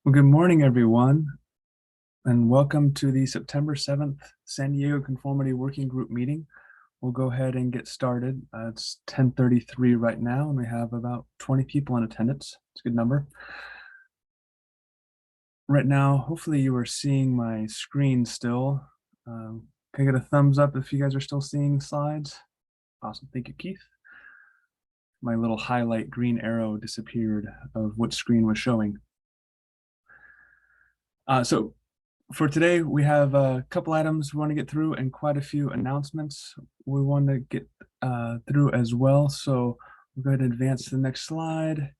Well, good morning, everyone, and welcome to the September 7th San Diego Conformity Working Group meeting. We'll go ahead and get started. It's 10:33 right now, and we have about 20 people in attendance. It's a good number. Right now, hopefully you are seeing my screen still. Can I get a thumbs up if you guys are still seeing the slides? Awesome, thank you, Keith. My little highlight green arrow disappeared of what screen was showing. So for today, we have a couple items we want to get through and quite a few announcements we want to get through as well. So we'll go ahead and advance to the next slide.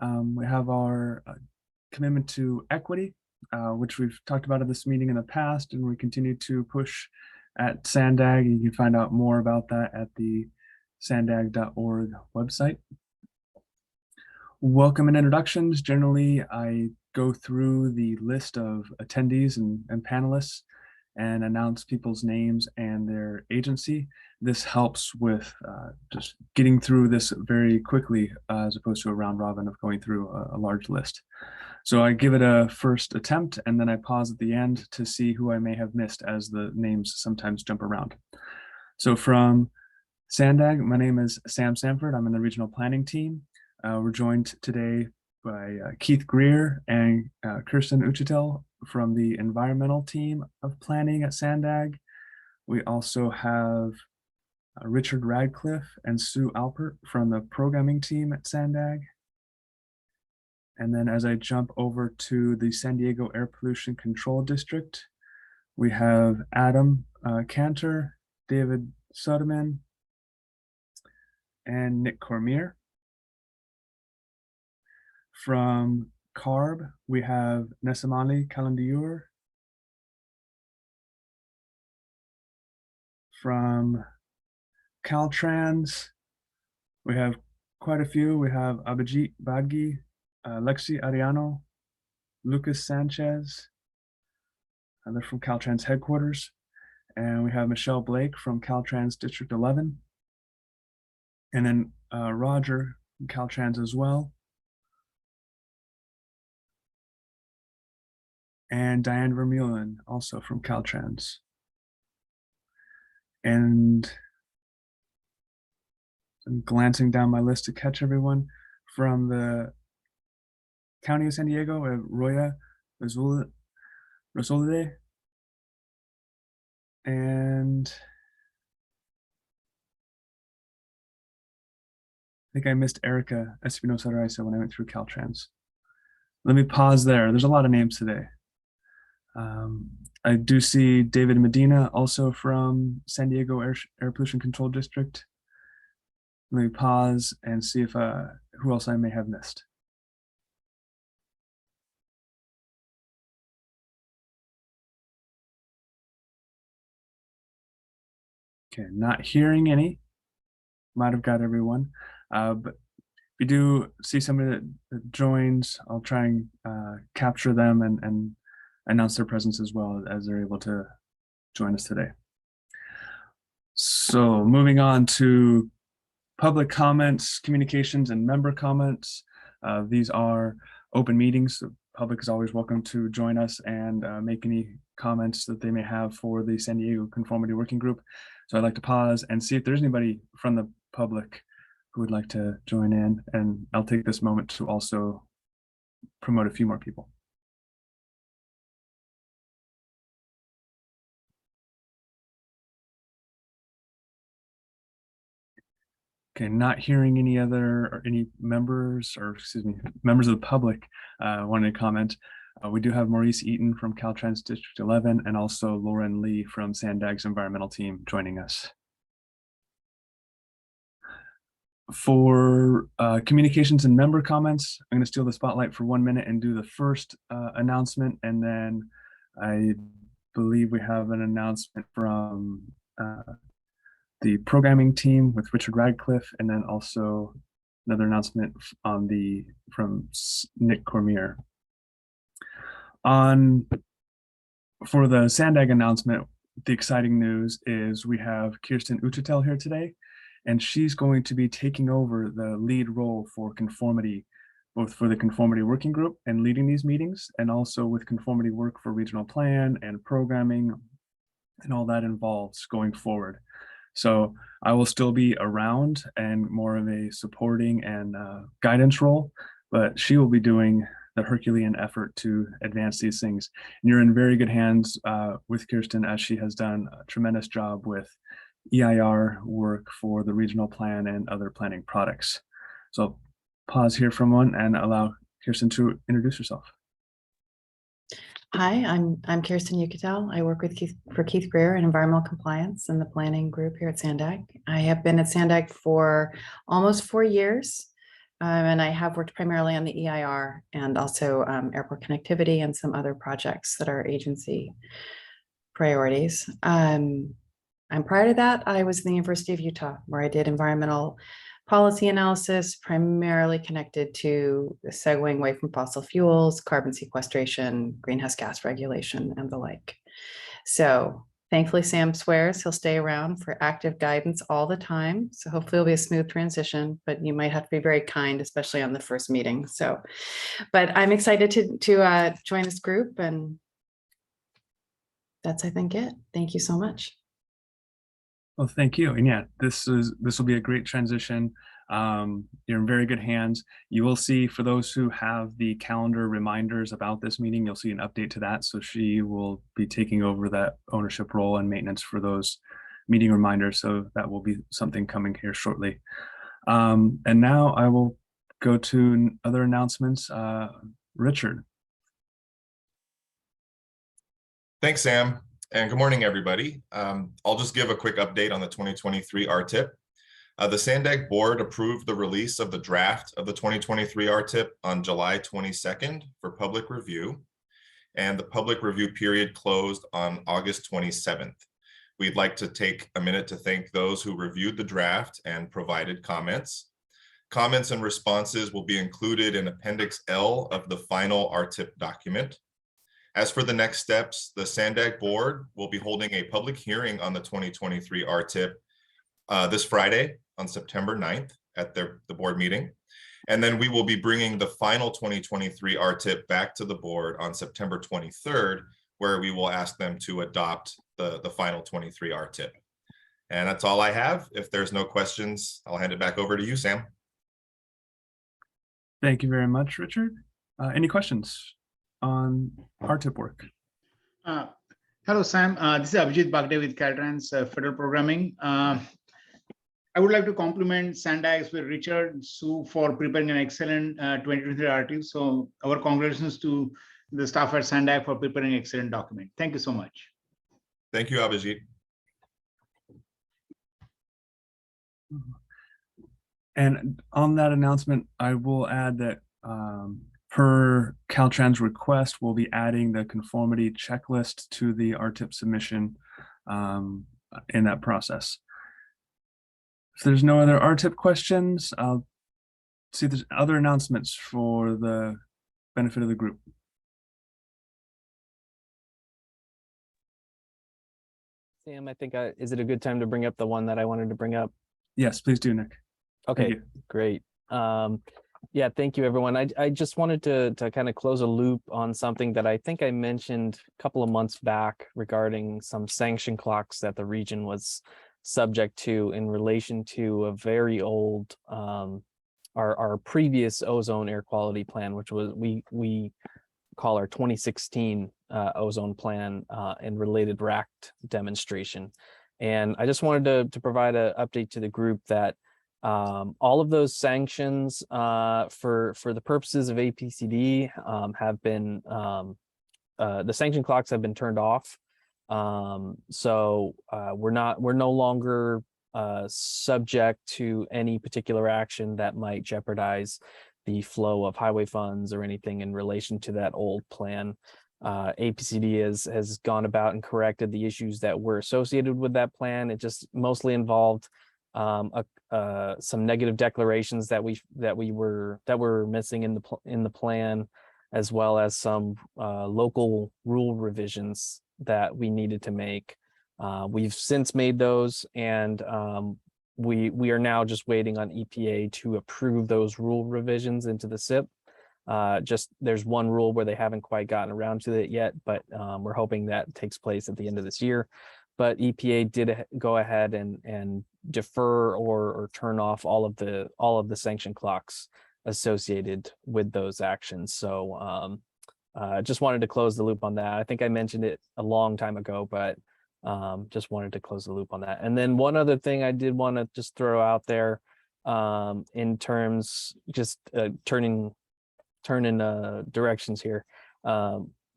We have our commitment to equity, which we've talked about at this meeting in the past, and we continue to push at SANDAG. You can find out more about that at the sandag.org website. Welcome and introductions. Generally, I go through the list of attendees and panelists and announce people's names and their agency. This helps with just getting through this very quickly as opposed to a round robin of going through a large list. So I give it a first attempt and then I pause at the end to see who I may have missed as the names sometimes jump around. So from SANDAG, my name is Sam Sanford. I'm in the regional planning team. We're joined today by Keith Greer and Kirsten Uchitel from the environmental team of planning at SANDAG. We also have Richard Radcliffe and Sue Alpert from the programming team at SANDAG. And then as I jump over to the San Diego Air Pollution Control District, we have Adam Cantor, David Soderman, and Nick Cormier. From CARB, we have Nesamali Kalandiur. From Caltrans, we have quite a few. We have Abhijit Badgi, Lexi Ariano, Lucas Sanchez, and they're from Caltrans headquarters. And we have Michelle Blake from Caltrans District 11. And then Roger from Caltrans as well. And Diane Vermeulen, also from Caltrans. And I'm glancing down my list to catch everyone. From the County of San Diego, we have Roya Rosolide. And I think I missed Erica Espinosa-Raiza when I went through Caltrans. Let me pause there. There's a lot of names today. I do see David Medina, also from San Diego Air Pollution Control District. Let me pause and see if who else I may have missed. Okay, not hearing any. Might have got everyone, but if you do see somebody that joins, I'll try and capture them and announce their presence as well as they're able to join us today. So moving on to public comments, communications, and member comments. These are open meetings. The public is always welcome to join us and make any comments that they may have for the San Diego Conformity Working Group. So I'd like to pause and see if there's anybody from the public who would like to join in, and I'll take this moment to also promote a few more people. Okay, not hearing any other or any members, or excuse me, members of the public wanting to comment. We do have Maurice Eaton from Caltrans District 11 and also Lauren Lee from SANDAG's environmental team joining us. For communications and member comments, I'm going to steal the spotlight for 1 minute and do the first announcement, and then I believe we have an announcement from the programming team with Richard Radcliffe, and then also another announcement on from Nick Cormier. For the SANDAG announcement, the exciting news is we have Kirsten Uchitel here today, and she's going to be taking over the lead role for Conformity both for the conformity working group and leading these meetings, and also with conformity work for regional plan and programming and all that involves going forward. So I will still be around and more of a supporting and guidance role, but she will be doing the Herculean effort to advance these things. And you're in very good hands with Kirsten, as she has done a tremendous job with EIR work for the regional plan and other planning products. So pause here for a moment and allow Kirsten to introduce herself. Hi, I'm Kirsten Yucatel. I work with Keith Greer in environmental compliance in the planning group here at SANDAG. I have been at SANDAG for almost 4 years, and I have worked primarily on the EIR and also airport connectivity and some other projects that are agency priorities. And prior to that, I was in the University of Utah, where I did environmental policy analysis, primarily connected to segueing away from fossil fuels, carbon sequestration, greenhouse gas regulation, and the like. So thankfully, Sam swears he'll stay around for active guidance all the time. So hopefully it'll be a smooth transition, but you might have to be very kind, especially on the first meeting. So, but I'm excited to join this group, and that's, I think, it. Thank you so much. Well, thank you. And yeah, this will be a great transition. You're in very good hands. You will see, for those who have the calendar reminders about this meeting, you'll see an update to that. So she will be taking over that ownership role and maintenance for those meeting reminders. So that will be something coming here shortly. And now I will go to other announcements. Richard. Thanks, Sam. And good morning, everybody. I'll just give a quick update on the 2023 RTIP. The SANDAG board approved the release of the draft of the 2023 RTIP on July 22nd for public review, and the public review period closed on August 27th. We'd like to take a minute to thank those who reviewed the draft and provided comments. Comments and responses will be included in Appendix L of the final RTIP document. As for the next steps, the SANDAG board will be holding a public hearing on the 2023 RTIP this Friday on September 9th at the board meeting. And then we will be bringing the final 2023 RTIP back to the board on September 23rd, where we will ask them to adopt the final 23 RTIP. And that's all I have. If there's no questions, I'll hand it back over to you, Sam. Thank you very much, Richard. Any questions on RTIP work? Hello, Sam. This is Abhijit Bagde with Caltrans Federal Programming. I would like to compliment SANDAG with Richard Su for preparing an excellent 2023 RTIP. So our congratulations to the staff at SANDAG for preparing an excellent document. Thank you so much. Thank you, Abhijit. And on that announcement, I will add that per Caltrans request, we'll be adding the conformity checklist to the RTIP submission in that process. If there's no other RTIP questions, I'll see if there's other announcements for the benefit of the group. Sam, I think is it a good time to bring up the one that I wanted to bring up? Yes, please do, Nick. Okay, great. Yeah, thank you, everyone. I just wanted to kind of close a loop on something that I think I mentioned a couple of months back regarding some sanction clocks that the region was subject to in relation to a very old, our previous ozone air quality plan, which was we call our 2016 ozone plan and related RACT demonstration. And I just wanted to provide an update to the group that all of those sanctions for the purposes of APCD have been, the sanction clocks have been turned off. So we're no longer subject to any particular action that might jeopardize the flow of highway funds or anything in relation to that old plan. APCD has gone about and corrected the issues that were associated with that plan. It just mostly involved some negative declarations that were missing in the plan, as well as some local rule revisions that we needed to make. We've since made those, and we are now just waiting on EPA to approve those rule revisions into the SIP. Just there's one rule where they haven't quite gotten around to it yet, but we're hoping that takes place at the end of this year. But EPA did go ahead and defer or turn off all of the sanction clocks associated with those actions. So just wanted to close the loop on that. I think I mentioned it a long time ago, but just wanted to close the loop on that. And then one other thing I did want to just throw out there in terms, just turning directions here.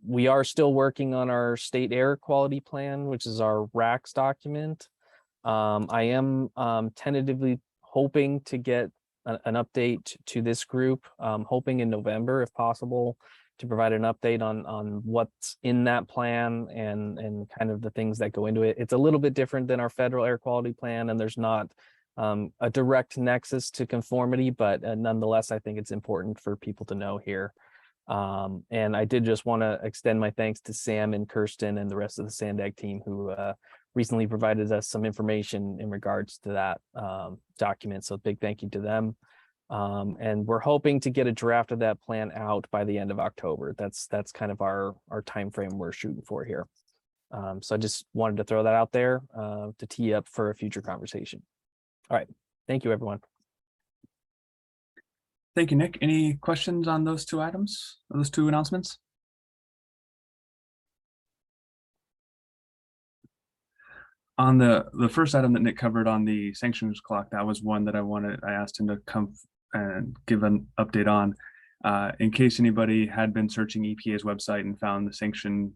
We are still working on our state air quality plan, which is our RACS document. I am tentatively hoping to get an update to this group, hoping in November, if possible, to provide an update on what's in that plan and kind of the things that go into it. It's a little bit different than our federal air quality plan, and there's not a direct nexus to conformity, but nonetheless, I think it's important for people to know here. And I did just want to extend my thanks to Sam and Kirsten and the rest of the SANDAG team who recently provided us some information in regards to that document. So big thank you to them. And we're hoping to get a draft of that plan out by the end of October. That's kind of our time frame we're shooting for here. So I just wanted to throw that out there to tee up for a future conversation. All right. Thank you, everyone. Thank you, Nick. Any questions on those two items, or those two announcements? On the first item that Nick covered on the sanctions clock, that was one that I asked him to come and give an update on. In case anybody had been searching EPA's website and found the sanction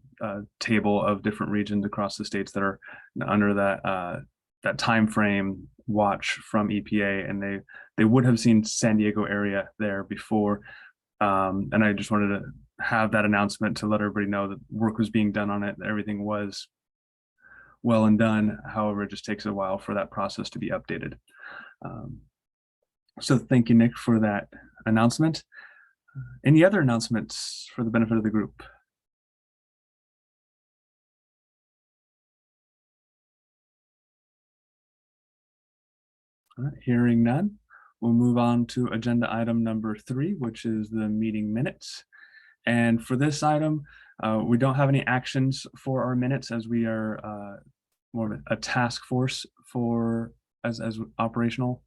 table of different regions across the states that are under that time frame watch from EPA, and they would have seen San Diego area there before. And I just wanted to have that announcement to let everybody know that work was being done on it. Everything was well and done. However, it just takes a while for that process to be updated. So thank you, Nick, for that announcement. Any other announcements for the benefit of the group? All right, hearing none, we'll move on to agenda item number 3, which is the meeting minutes. And for this item, we don't have any actions for our minutes, as we are more of a task force for as operational.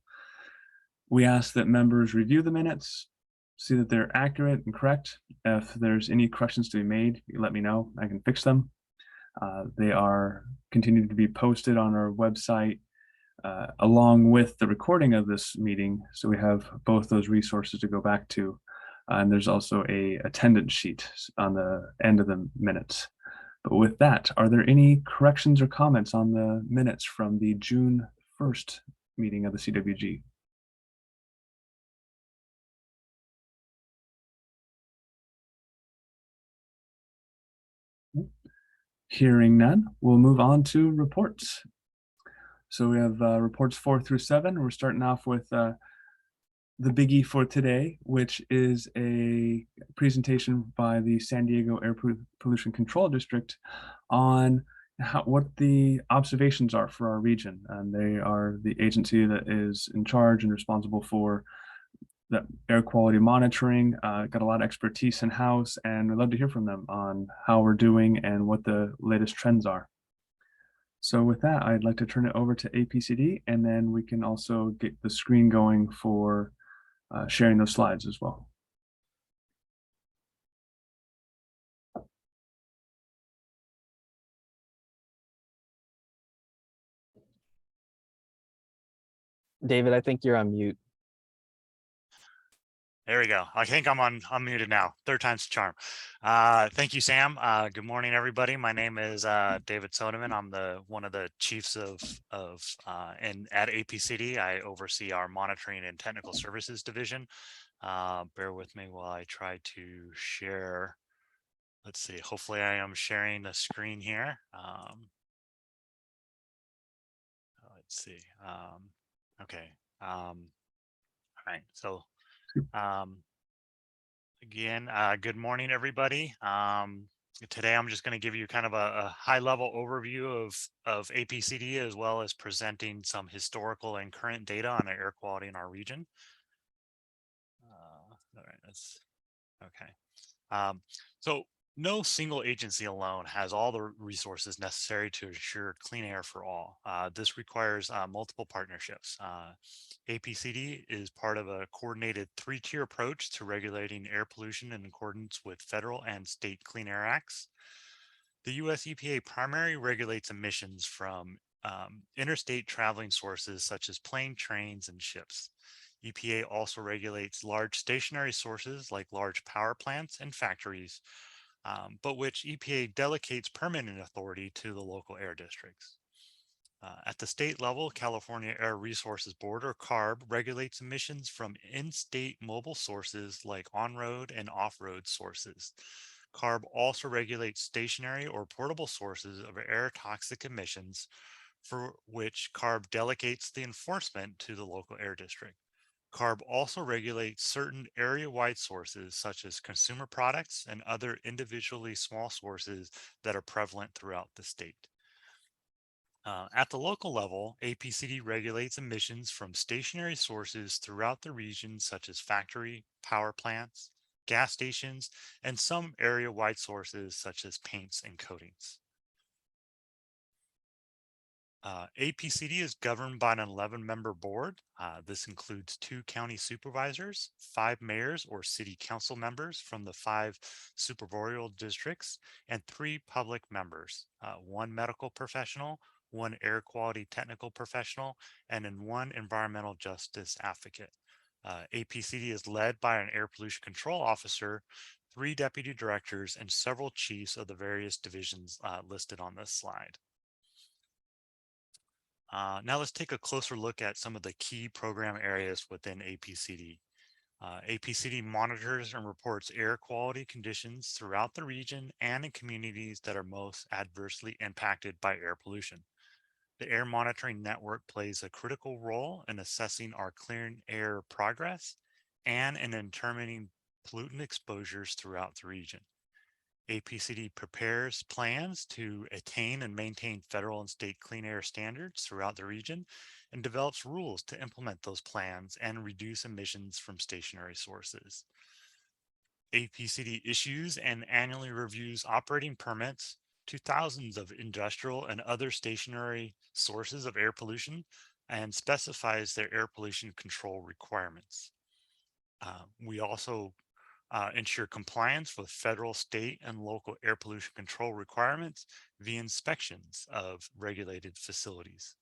We ask that members review the minutes, see that they're accurate and correct. If there's any corrections to be made, you let me know, I can fix them. They are continuing to be posted on our website along with the recording of this meeting. So we have both those resources to go back to. And there's also a attendance sheet on the end of the minutes. But with that, are there any corrections or comments on the minutes from the June 1st meeting of the CWG? Hearing none, we'll move on to reports. So we have reports 4 through 7. We're starting off with the biggie for today, which is a presentation by the San Diego Air Pollution Control District on what the observations are for our region. And they are the agency that is in charge and responsible for the air quality monitoring. Got a lot of expertise in-house, and we'd love to hear from them on how we're doing and what the latest trends are. So with that, I'd like to turn it over to APCD, and then we can also get the screen going for sharing those slides as well. David, I think you're on mute. There we go. I think I'm unmuted now. Third time's the charm. Thank you, Sam. Good morning, everybody. My name is David Soderman. I'm one of the chiefs and at APCD. I oversee our monitoring and technical services division. Bear with me while I try to share. Let's see. Hopefully, I am sharing the screen here. Let's see. Okay. All right. So. Again, good morning, everybody. Today, I'm just going to give you kind of a high-level overview of APCD, as well as presenting some historical and current data on air quality in our region. All right, Okay. So no single agency alone has all the resources necessary to ensure clean air for all. This requires multiple partnerships. APCD is part of a coordinated three-tier approach to regulating air pollution in accordance with federal and state Clean Air Acts. The US EPA primarily regulates emissions from interstate traveling sources such as plane, trains, and ships. EPA also regulates large stationary sources like large power plants and factories, but which EPA delegates permitting authority to the local air districts. At the state level, California Air Resources Board, or CARB, regulates emissions from in-state mobile sources like on-road and off-road sources. CARB also regulates stationary or portable sources of air toxic emissions, for which CARB delegates the enforcement to the local air district. CARB also regulates certain area-wide sources such as consumer products and other individually small sources that are prevalent throughout the state. At the local level, APCD regulates emissions from stationary sources throughout the region, such as factory, power plants, gas stations, and some area-wide sources such as paints and coatings. APCD is governed by an 11-member board. This includes 2 county supervisors, 5 mayors or city council members from the 5 superboreal districts, and 3 public members, 1 medical professional, 1 air quality technical professional, and 1 environmental justice advocate. APCD is led by an air pollution control officer, 3 deputy directors, and several chiefs of the various divisions listed on this slide. Now let's take a closer look at some of the key program areas within APCD. APCD monitors and reports air quality conditions throughout the region and in communities that are most adversely impacted by air pollution. The Air Monitoring Network plays a critical role in assessing our clean air progress and in determining pollutant exposures throughout the region. APCD prepares plans to attain and maintain federal and state clean air standards throughout the region and develops rules to implement those plans and reduce emissions from stationary sources. APCD issues and annually reviews operating permits to thousands of industrial and other stationary sources of air pollution and specifies their air pollution control requirements. We also ensure compliance with federal, state, and local air pollution control requirements via inspections of regulated facilities.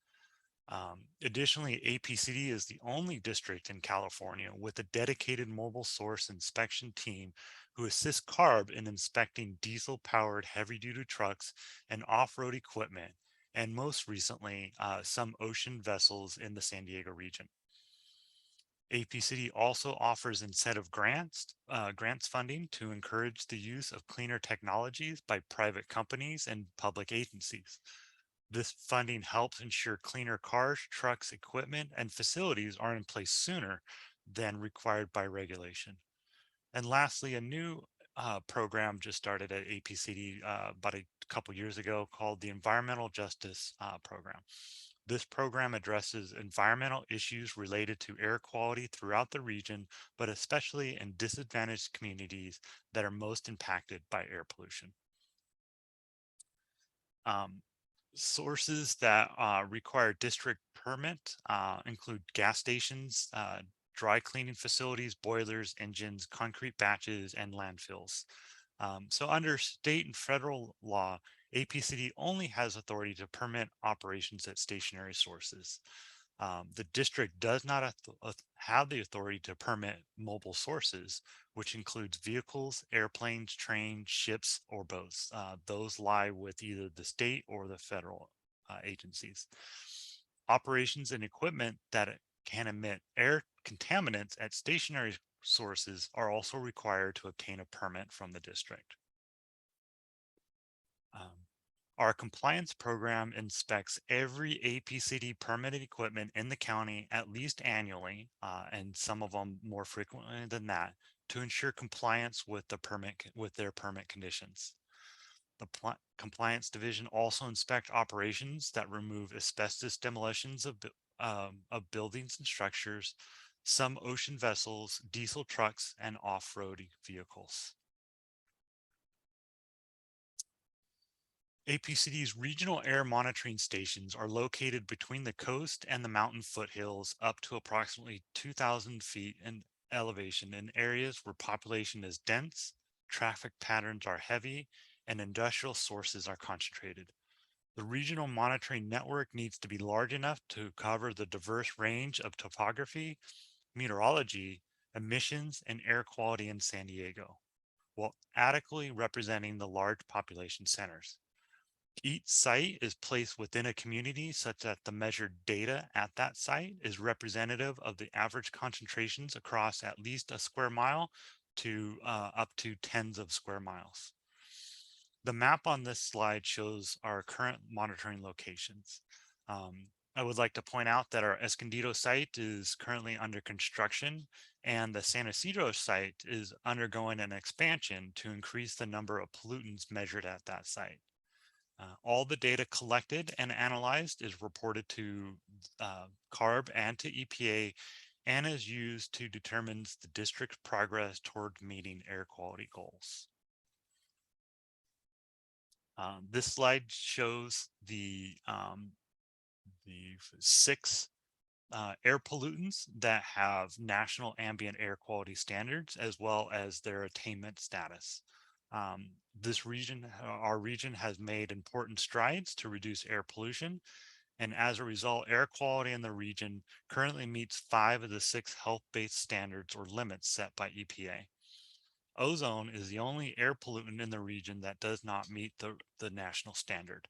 Additionally, APCD is the only district in California with a dedicated mobile source inspection team who assists CARB in inspecting diesel-powered heavy-duty trucks and off-road equipment, and most recently, some ocean vessels in the San Diego region. APCD also offers incentive grants funding to encourage the use of cleaner technologies by private companies and public agencies. This funding helps ensure cleaner cars, trucks, equipment, and facilities are in place sooner than required by regulation. And lastly, a new program just started at APCD about a couple years ago called the Environmental Justice Program. This program addresses environmental issues related to air quality throughout the region, but especially in disadvantaged communities that are most impacted by air pollution. Sources that require district permit include gas stations, dry cleaning facilities, boilers, engines, concrete batches, and landfills. So under state and federal law, APCD only has authority to permit operations at stationary sources. The district does not have the authority to permit mobile sources, which includes vehicles, airplanes, trains, ships, or boats. Those lie with either the state or the federal agencies. Operations and equipment that can emit air contaminants at stationary sources are also required to obtain a permit from the district. Our compliance program inspects every APCD permitted equipment in the county at least annually, and some of them more frequently than that, to ensure compliance with their permit conditions. The compliance division also inspects operations that remove asbestos demolitions of buildings and structures, some ocean vessels, diesel trucks, and off-road vehicles. APCD's regional air monitoring stations are located between the coast and the mountain foothills up to approximately 2,000 feet in elevation in areas where population is dense, traffic patterns are heavy, and industrial sources are concentrated. The regional monitoring network needs to be large enough to cover the diverse range of topography, meteorology, emissions, and air quality in San Diego, while adequately representing the large population centers. Each site is placed within a community such that the measured data at that site is representative of the average concentrations across at least a square mile to up to tens of square miles. The map on this slide shows our current monitoring locations. I would like to point out that our Escondido site is currently under construction, and the San Isidro site is undergoing an expansion to increase the number of pollutants measured at that site. All the data collected and analyzed is reported to CARB and to EPA and is used to determine the district's progress toward meeting air quality goals. This slide shows the 6 air pollutants that have national ambient air quality standards, as well as their attainment status. Our region has made important strides to reduce air pollution, and as a result, air quality in the region currently meets 5 of the 6 health-based standards or limits set by EPA. Ozone is the only air pollutant in the region that does not meet the national standard.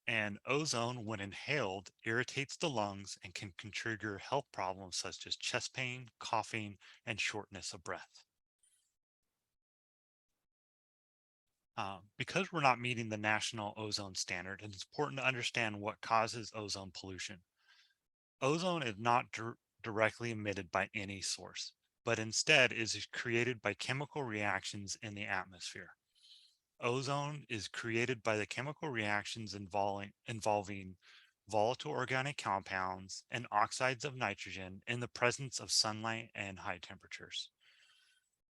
And ozone, when inhaled, irritates the lungs and can trigger health problems such as chest pain, coughing, and shortness of breath. Because we're not meeting the national ozone standard, it's important to understand what causes ozone pollution. Ozone is not directly emitted by any source, but instead is created by chemical reactions in the atmosphere. Ozone is created by the chemical reactions involving volatile organic compounds and oxides of nitrogen in the presence of sunlight and high temperatures.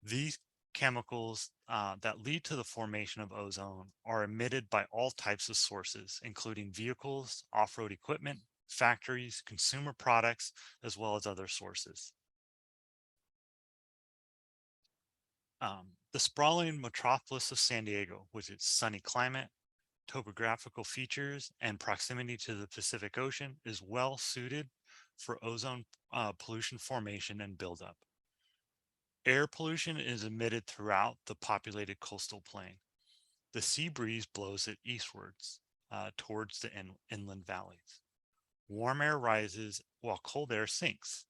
These chemicals that lead to the formation of ozone are emitted by all types of sources, including vehicles, off-road equipment, factories, consumer products, as well as other sources. The sprawling metropolis of San Diego, with its sunny climate, topographical features, and proximity to the Pacific Ocean, is well suited for ozone pollution formation and buildup. Air pollution is emitted throughout the populated coastal plain. The sea breeze blows it eastwards towards the inland valleys. Warm air rises while cold air sinks.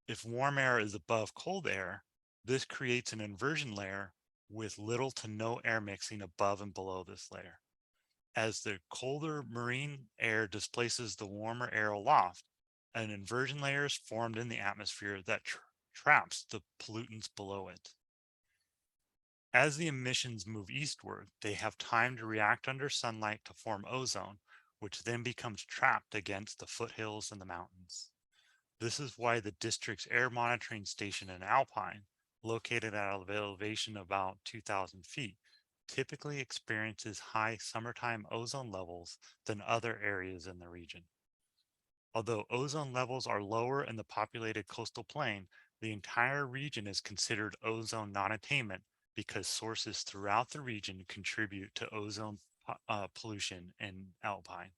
If warm air is above cold air, this creates an inversion layer with little to no air mixing above and below this layer. As the colder marine air displaces the warmer air aloft, an inversion layer is formed in the atmosphere that traps the pollutants below it. As the emissions move eastward, they have time to react under sunlight to form ozone, which then becomes trapped against the foothills and the mountains. This is why the district's air monitoring station in Alpine, located at an elevation of about 2,000 feet, typically experiences high summertime ozone levels than other areas in the region. Although ozone levels are lower in the populated coastal plain, the entire region is considered ozone non-attainment because sources throughout the region contribute to ozone pollution in Alpine.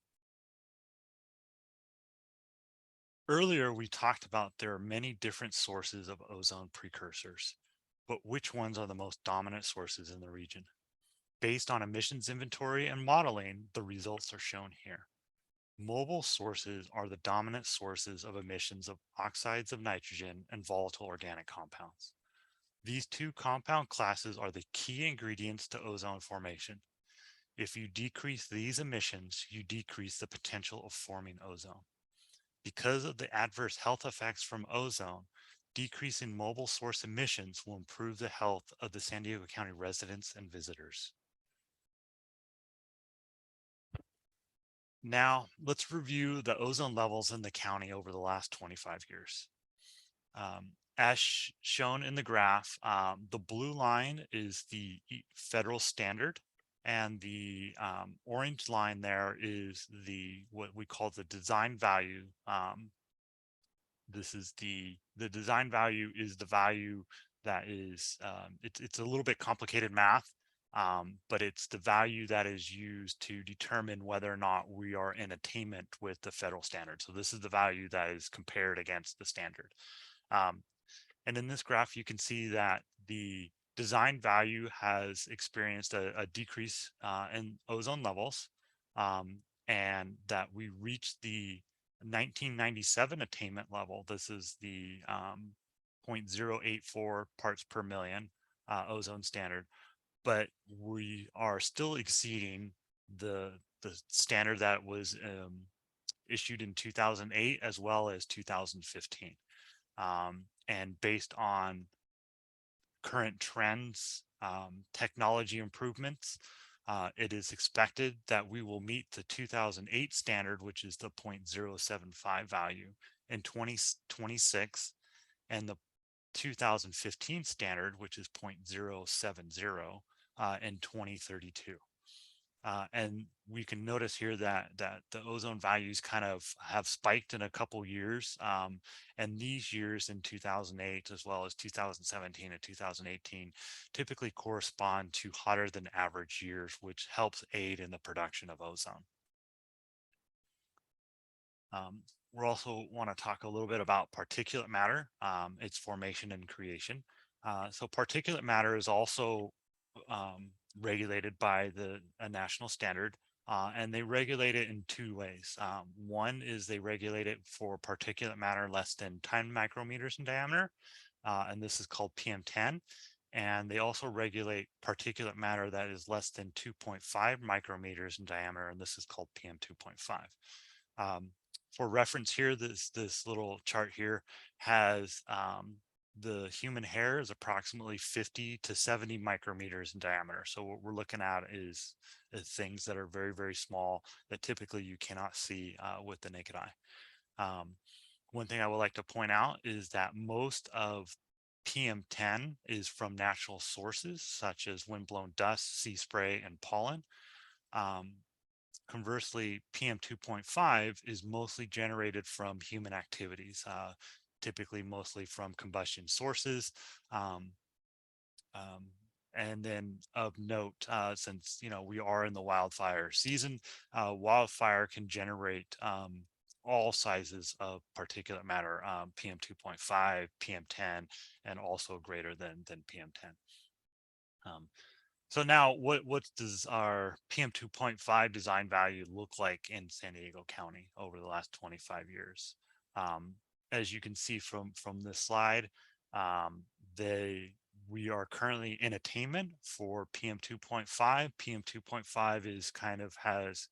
Earlier, we talked about there are many different sources of ozone precursors, but which ones are the most dominant sources in the region? Based on emissions inventory and modeling, the results are shown here. Mobile sources are the dominant sources of emissions of oxides of nitrogen and volatile organic compounds. These 2 compound classes are the key ingredients to ozone formation. If you decrease these emissions, you decrease the potential of forming ozone. Because of the adverse health effects from ozone, decreasing mobile source emissions will improve the health of the San Diego County residents and visitors. Now let's review the ozone levels in the county over the last 25 years. As shown in the graph, the blue line is the federal standard, and the orange line there is what we call the design value. This is the design value is the value that is, it's a little bit complicated math, but it's the value that is used to determine whether or not we are in attainment with the federal standard. So this is the value that is compared against the standard. And in this graph, you can see that the design value has experienced a decrease in ozone levels, and that we reached the 1997 attainment level. This is the 0.084 parts per million ozone standard, but we are still exceeding the standard that was issued in 2008 as well as 2015. And based on current trends, technology improvements, it is expected that we will meet the 2008 standard, which is the 0.075 value, in 2026, and the 2015 standard, which is 0.070, in 2032. And we can notice here that the ozone values kind of have spiked in a couple years, and these years in 2008 as well as 2017 and 2018 typically correspond to hotter than average years, which helps aid in the production of ozone. We also want to talk a little bit about particulate matter, its formation and creation. So particulate matter is also regulated by a national standard, and they regulate it in two ways. One is they regulate it for particulate matter less than 10 micrometers in diameter, and this is called PM10. And they also regulate particulate matter that is less than 2.5 micrometers in diameter, and this is called PM2.5. For reference here, this little chart here has the human hair is approximately 50 to 70 micrometers in diameter. So what we're looking at is things that are very, very small that typically you cannot see with the naked eye. One thing I would like to point out is that most of PM10 is from natural sources such as windblown dust, sea spray, and pollen. Conversely, PM2.5 is mostly generated from human activities, typically mostly from combustion sources. And then of note, since we are in the wildfire season, wildfire can generate all sizes of particulate matter, PM2.5, PM10, and also greater than PM10. So now what does our PM2.5 design value look like in San Diego County over the last 25 years? As you can see from this slide, we are currently in attainment for PM2.5. PM2.5 is has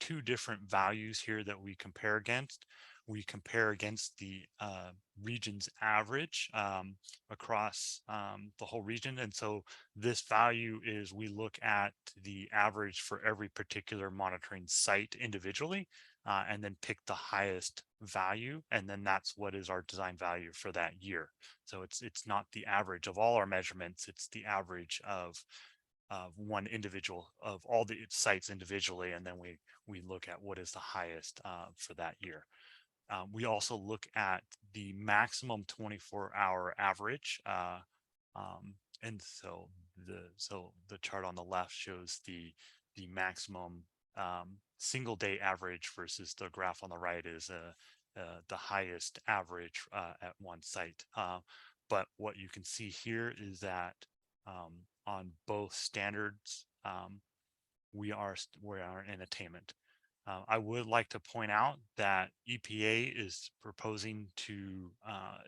two different values here that we compare against. We compare against the region's average across the whole region. And so this value is, we look at the average for every particular monitoring site individually, and then pick the highest value. And then that's what is our design value for that year. So it's not the average of all our measurements, it's the average of one individual of all the sites individually. And then we look at what is the highest for that year. We also look at the maximum 24-hour average. And so the chart on the left shows the maximum single day average versus the graph on the right is the highest average at one site. But what you can see here is that on both standards, we are in attainment. I would like to point out that EPA is proposing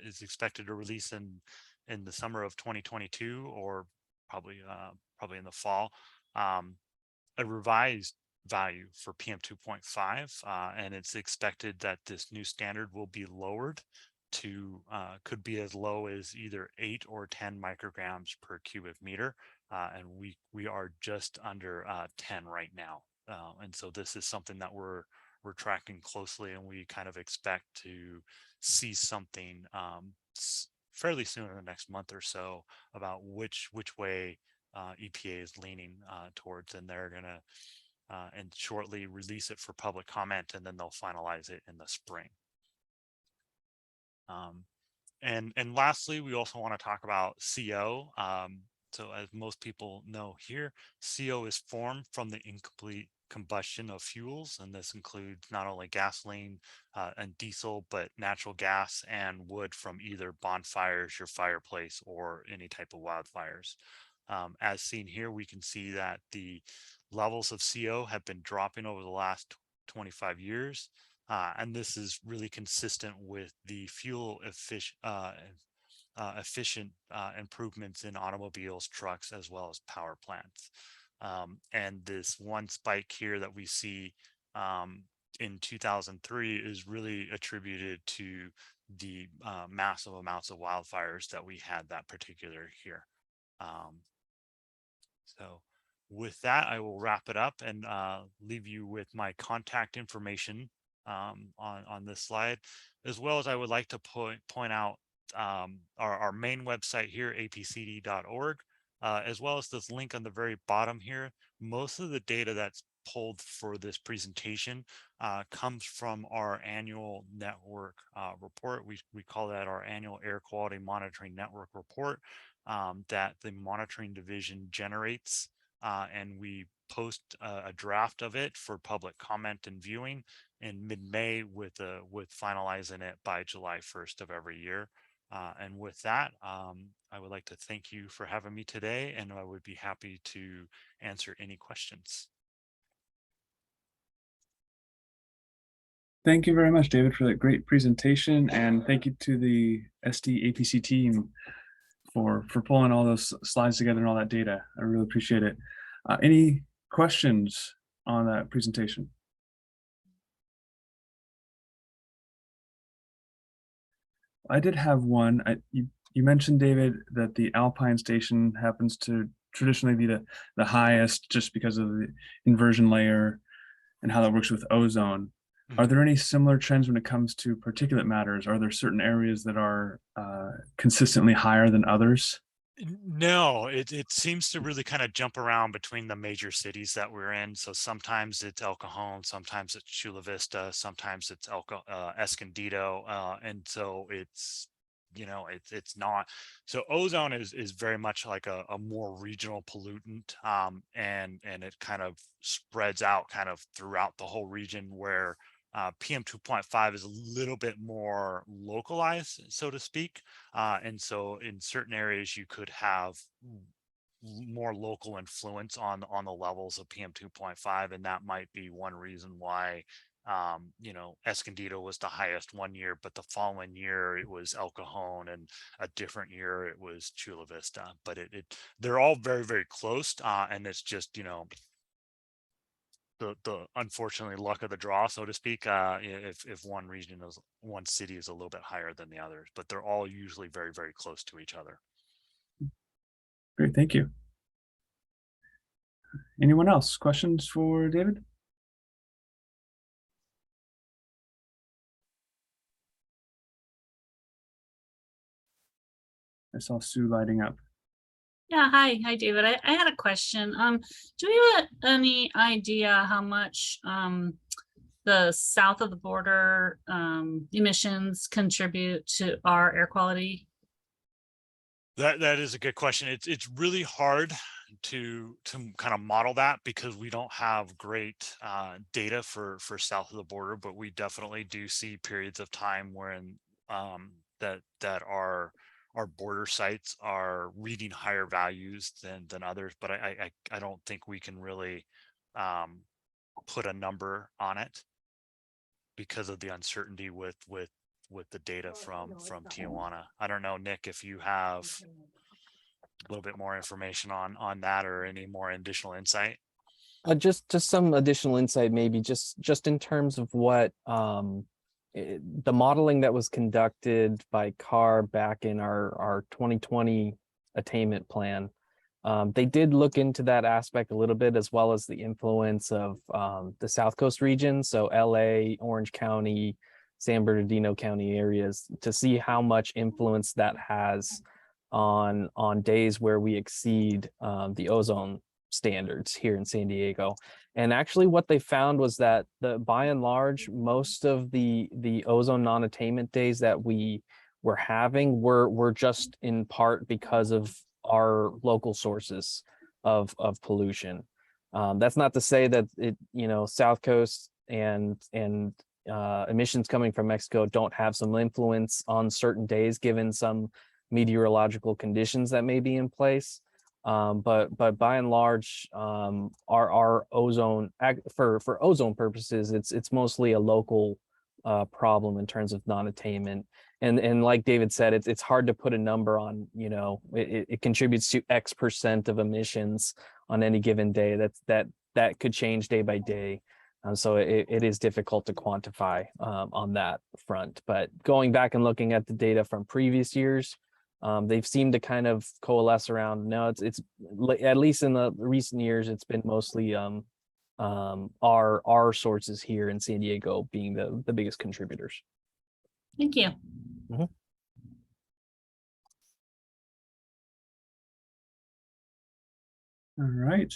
is expected to release in the summer of 2022, or probably in the fall, a revised value for PM2.5, and it's expected that this new standard will be lowered to could be as low as either 8 or 10 micrograms per cubic meter, and we are just under 10 right now. and so this is something that we're tracking closely, and we kind of expect to see something fairly soon in the next month or so about which way EPA is leaning towards, and they're gonna and shortly release it for public comment, and then they'll finalize it in the spring. And lastly, we also want to talk about CO. So as most people know here, CO is formed from the incomplete combustion of fuels, and this includes not only gasoline and diesel, but natural gas and wood from either bonfires, your fireplace, or any type of wildfires. As seen here, we can see that the levels of CO have been dropping over the last 25 years. And this is really consistent with the fuel efficient improvements in automobiles, trucks, as well as power plants. And this one spike here that we see in 2003 is really attributed to the massive amounts of wildfires that we had that particular year. So with that, I will wrap it up and leave you with my contact information on this slide, as well as I would like to point out our main website here, apcd.org, as well as this link on the very bottom here. Most of the data that's pulled for this presentation comes from our annual network report. We call that our annual air quality monitoring network report that the monitoring division generates, and we post a draft of it for public comment and viewing in mid-May, with finalizing it by July 1st of every year. And with that, I would like to thank you for having me today, and I would be happy to answer any questions. Thank you very much, David, for that great presentation, and thank you to the SD APC team for pulling all those slides together and all that data. I really appreciate it. Any questions on that presentation? I did have one. You mentioned, David, that the Alpine station happens to traditionally be the highest just because of the inversion layer and how that works with ozone. Are there any similar trends when it comes to particulate matters? Are there certain areas that are consistently higher than others? No, it seems to really kind of jump around between the major cities that we're in. So sometimes it's El Cajon, sometimes it's Chula Vista, sometimes it's Escondido, and so it's, you know, it's not. So ozone is very much like a more regional pollutant, and it kind of spreads out kind of throughout the whole region, where PM 2.5 is a little bit more localized, so to speak. And so in certain areas, you could have more local influence on the levels of PM 2.5. And that might be one reason why, you know, Escondido was the highest one year, but the following year it was El Cajon, and a different year it was Chula Vista. But they're all very, very close. And it's just, you know, the unfortunately luck of the draw, so to speak, if one city is a little bit higher than the others, but they're all usually very, very close to each other. Great, thank you. Anyone else? Questions for David? I saw Sue lighting up. Yeah, hi, David. I had a question. Do we have any idea how much the south of the border emissions contribute to our air quality? That is a good question. It's really hard to kind of model that, because we don't have great data for south of the border, but we definitely do see periods of time when that our border sites are reading higher values than others. But I don't think we can really put a number on it because of the uncertainty with the data from Tijuana. I don't know, Nick, if you have a little bit more information on that, or any more additional insight. Just some additional insight, maybe just in terms of what the modeling that was conducted by CAR back in our 2020 attainment plan. They did look into that aspect a little bit, as well as the influence of the South Coast region, so LA, Orange County, San Bernardino County areas, to see how much influence that has on days where we exceed the ozone standards here in San Diego. And actually what they found was that by and large, most of the ozone non-attainment days that we were having were just in part because of our local sources of pollution. That's not to say that South Coast and emissions coming from Mexico don't have some influence on certain days, given some meteorological conditions that may be in place. But by and large, our ozone, for ozone purposes, it's mostly a local problem in terms of non-attainment. And like David said, it's hard to put a number on, it contributes to X% of emissions on any given day. That could change day by day. So it is difficult to quantify on that front. But going back and looking at the data from previous years, they've seemed to kind of coalesce around. No, it's at least in the recent years, it's been mostly our sources here in San Diego being the biggest contributors. Thank you. Mm-hmm. All right.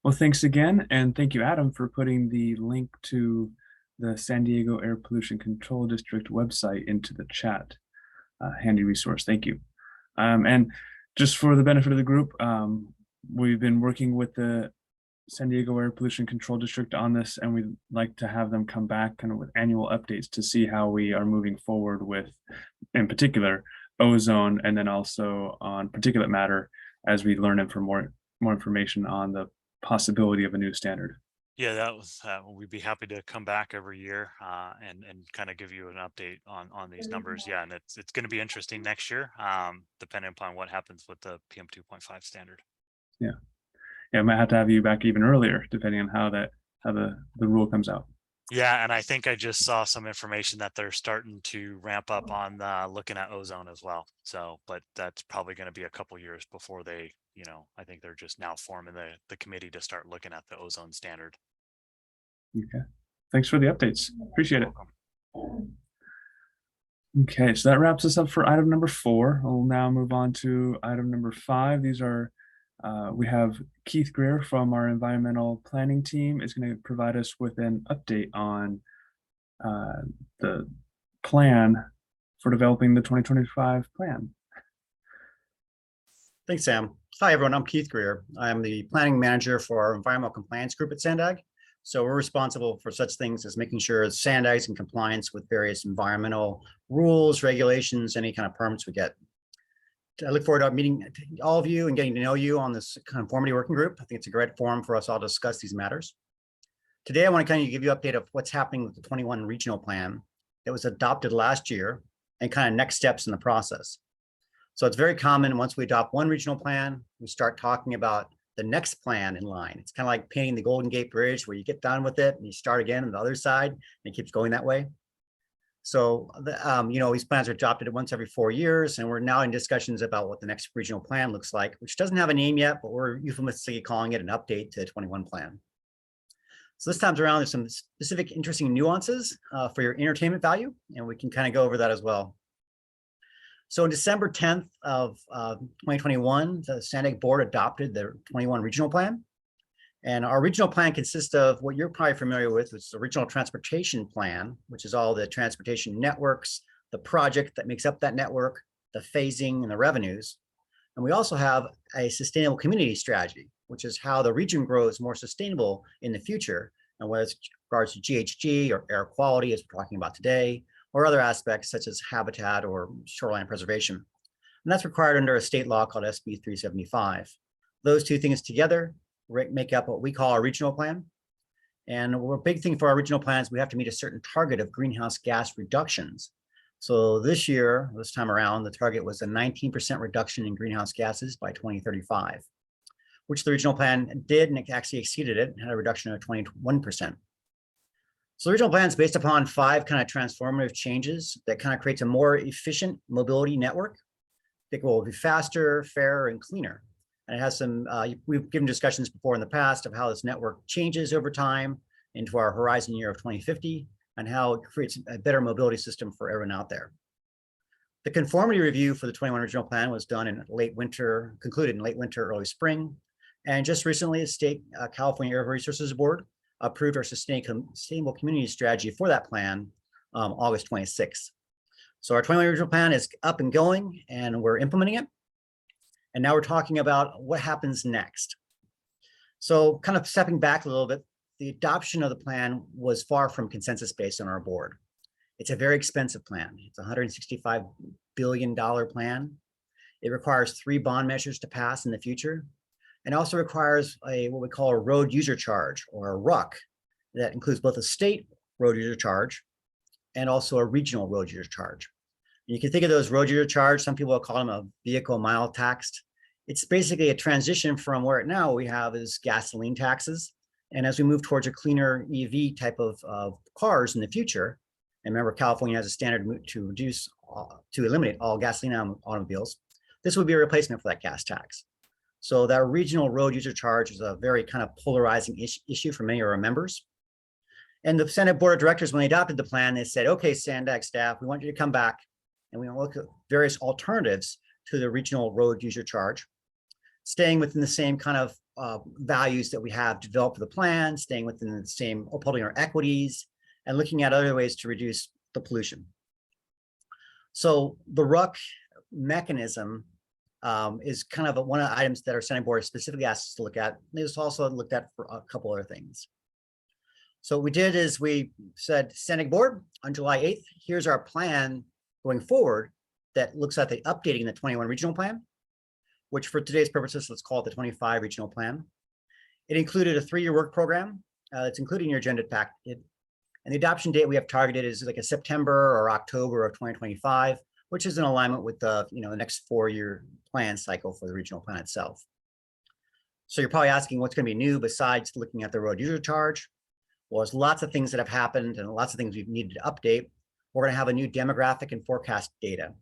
Well, thanks again. And thank you, Adam, for putting the link to the San Diego Air Pollution Control District website into the chat. Handy resource. Thank you. And just for the benefit of the group, we've been working with the San Diego Air Pollution Control District on this, and we'd like to have them come back kind of with annual updates to see how we are moving forward with, in particular, ozone, and then also on particulate matter as we learn more information on the possibility of a new standard. Yeah, that was we'd be happy to come back every year and kind of give you an update on these numbers. Yeah, and it's going to be interesting next year, depending upon what happens with the PM 2.5 standard. Yeah, I might have to have you back even earlier, depending on how the rule comes out. Yeah, and I think I just saw some information that they're starting to ramp up on looking at ozone as well. So, but that's probably going to be a couple years before they, I think they're just now forming the committee to start looking at the ozone standard. Okay, thanks for the updates. Appreciate it. Okay, so that wraps us up for item number 4. We'll now move on to item number 5. These are we have Keith Greer from our environmental planning team is going to provide us with an update on the plan for developing the 2025 plan. Thanks, Sam. Hi, everyone. I'm Keith Greer. I'm the planning manager for our environmental compliance group at Sandag. So we're responsible for such things as making sure Sandag is in compliance with various environmental rules, regulations, any kind of permits we get. I look forward to meeting all of you and getting to know you on this Conformity working group. I think it's a great forum for us all to discuss these matters. Today, I want to kind of give you an update of what's happening with the 21 regional plan that was adopted last year and kind of next steps in the process. So it's very common once we adopt one regional plan, we start talking about the next plan in line. It's kind of like painting the Golden Gate Bridge where you get done with it and you start again on the other side and it keeps going that way. So, these plans are adopted once every 4 years, and we're now in discussions about what the next regional plan looks like, which doesn't have a name yet, but we're euphemistically calling it an update to the 21 plan. So this time around, there's some specific interesting nuances for your entertainment value, and we can kind of go over that as well. So on December 10th of 2021, the Sandag board adopted the 21 regional plan. And our regional plan consists of what you're probably familiar with, which is the regional transportation plan, which is all the transportation networks, the project that makes up that network, the phasing and the revenues. And we also have a sustainable community strategy, which is how the region grows more sustainable in the future. And whether it's regards to GHG or air quality, as we're talking about today, or other aspects such as habitat or shoreline preservation. And that's required under a state law called SB 375. Those two things together make up what we call our regional plan. And a big thing for our regional plans, we have to meet a certain target of greenhouse gas reductions. So this time around, the target was a 19% reduction in greenhouse gases by 2035, which the regional plan did, and it actually exceeded it and had a reduction of 21%. So the regional plan is based upon 5 kind of transformative changes that kind of creates a more efficient mobility network that will be faster, fairer, and cleaner. And it has some, we've given discussions before in the past of how this network changes over time into our horizon year of 2050 and how it creates a better mobility system for everyone out there. The conformity review for the 21 regional plan was done in late winter, concluded in late winter, early spring. And just recently, the state California Air Resources Board approved our sustainable community strategy for that plan August 26th. So our 21 regional plan is up and going and we're implementing it. And now we're talking about what happens next. So kind of stepping back a little bit, the adoption of the plan was far from consensus based on our board. It's a very expensive plan. It's a $165 billion plan. It requires 3 bond measures to pass in the future. And also requires what we call a road user charge, or a RUC, that includes both a state road user charge and also a regional road user charge. You can think of those road user charge, some people will call them a vehicle mile tax. It's basically a transition from where now we have is gasoline taxes. And as we move towards a cleaner EV type of cars in the future, and remember, California has a standard to reduce, to eliminate all gasoline automobiles, this would be a replacement for that gas tax. So that regional road user charge is a very kind of polarizing issue for many of our members. And the Senate Board of Directors, when they adopted the plan, they said, okay, SANDAG staff, we want you to come back and we want to look at various alternatives to the regional road user charge, staying within the same kind of values that we have developed for the plan, staying within the same, upholding our equities, and looking at other ways to reduce the pollution. So the RUC mechanism is kind of one of the items that our Senate Board specifically asked us to look at. It's also looked at for a couple other things. So what we did is we said, Senate Board, on July 8th, here's our plan going forward that looks at the updating the 21 regional plan, which for today's purposes, let's call it the 25 regional plan. It included a 3-year work program that's included in your agenda packet. And the adoption date we have targeted is like a September or October of 2025, which is in alignment with the the next 4-year plan cycle for the regional plan itself. So you're probably asking what's going to be new besides looking at the road user charge. Well, there's lots of things that have happened and lots of things we've needed to update. We're going to have a new demographic and forecast data.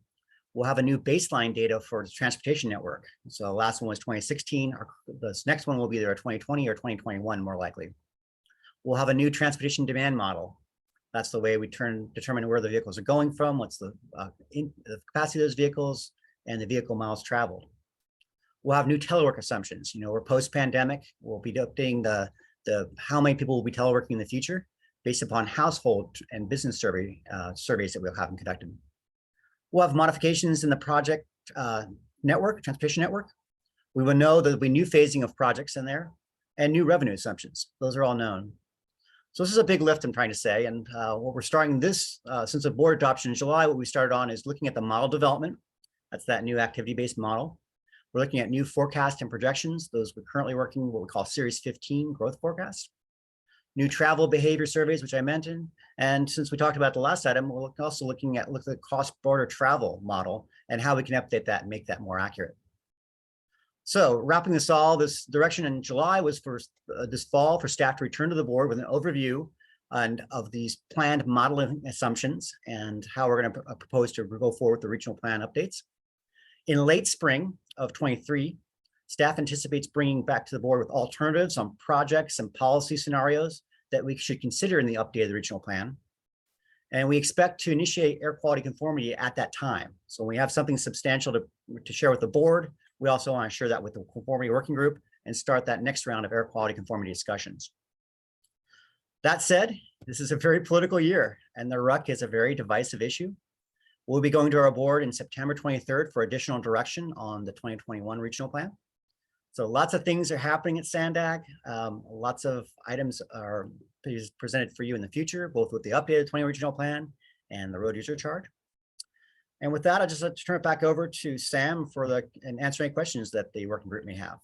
We'll have a new baseline data for the transportation network. So the last one was 2016. This next one will be either 2020 or 2021, more likely. We'll have a new transportation demand model. That's the way we determine where the vehicles are going from, what's the capacity of those vehicles, and the vehicle miles traveled. We'll have new telework assumptions. We're post-pandemic. We'll be updating the how many people will be teleworking in the future based upon household and business surveys that we'll have conducted. We'll have modifications in the project network, transportation network. We will know there'll be new phasing of projects in there and new revenue assumptions. Those are all known. So this is a big lift, I'm trying to say. And what we're starting this, since the board adoption in July, what we started on is looking at the model development. That's that new activity-based model. We're looking at new forecast and projections. Those we're currently working what we call Series 15 growth forecast. New travel behavior surveys, which I mentioned. And since we talked about the last item, we're also looking at the cross-border travel model and how we can update that and make that more accurate. So wrapping this direction in July was for this fall for staff to return to the board with an overview of these planned modeling assumptions and how we're going to propose to go forward with the regional plan updates. In late spring of 23, staff anticipates bringing back to the board with alternatives on projects and policy scenarios that we should consider in the update of the regional plan. And we expect to initiate air quality conformity at that time. So when we have something substantial to share with the board, we also want to share that with the conformity working group and start that next round of air quality conformity discussions. That said, this is a very political year and the RUC is a very divisive issue. We'll be going to our board in September 23rd for additional direction on the 2021 regional plan. So lots of things are happening at SANDAG. Lots of items are presented for you in the future, both with the updated 20 regional plan and the road user charge. And with that, I just like to turn it back over to Sam and answer any questions that the working group may have.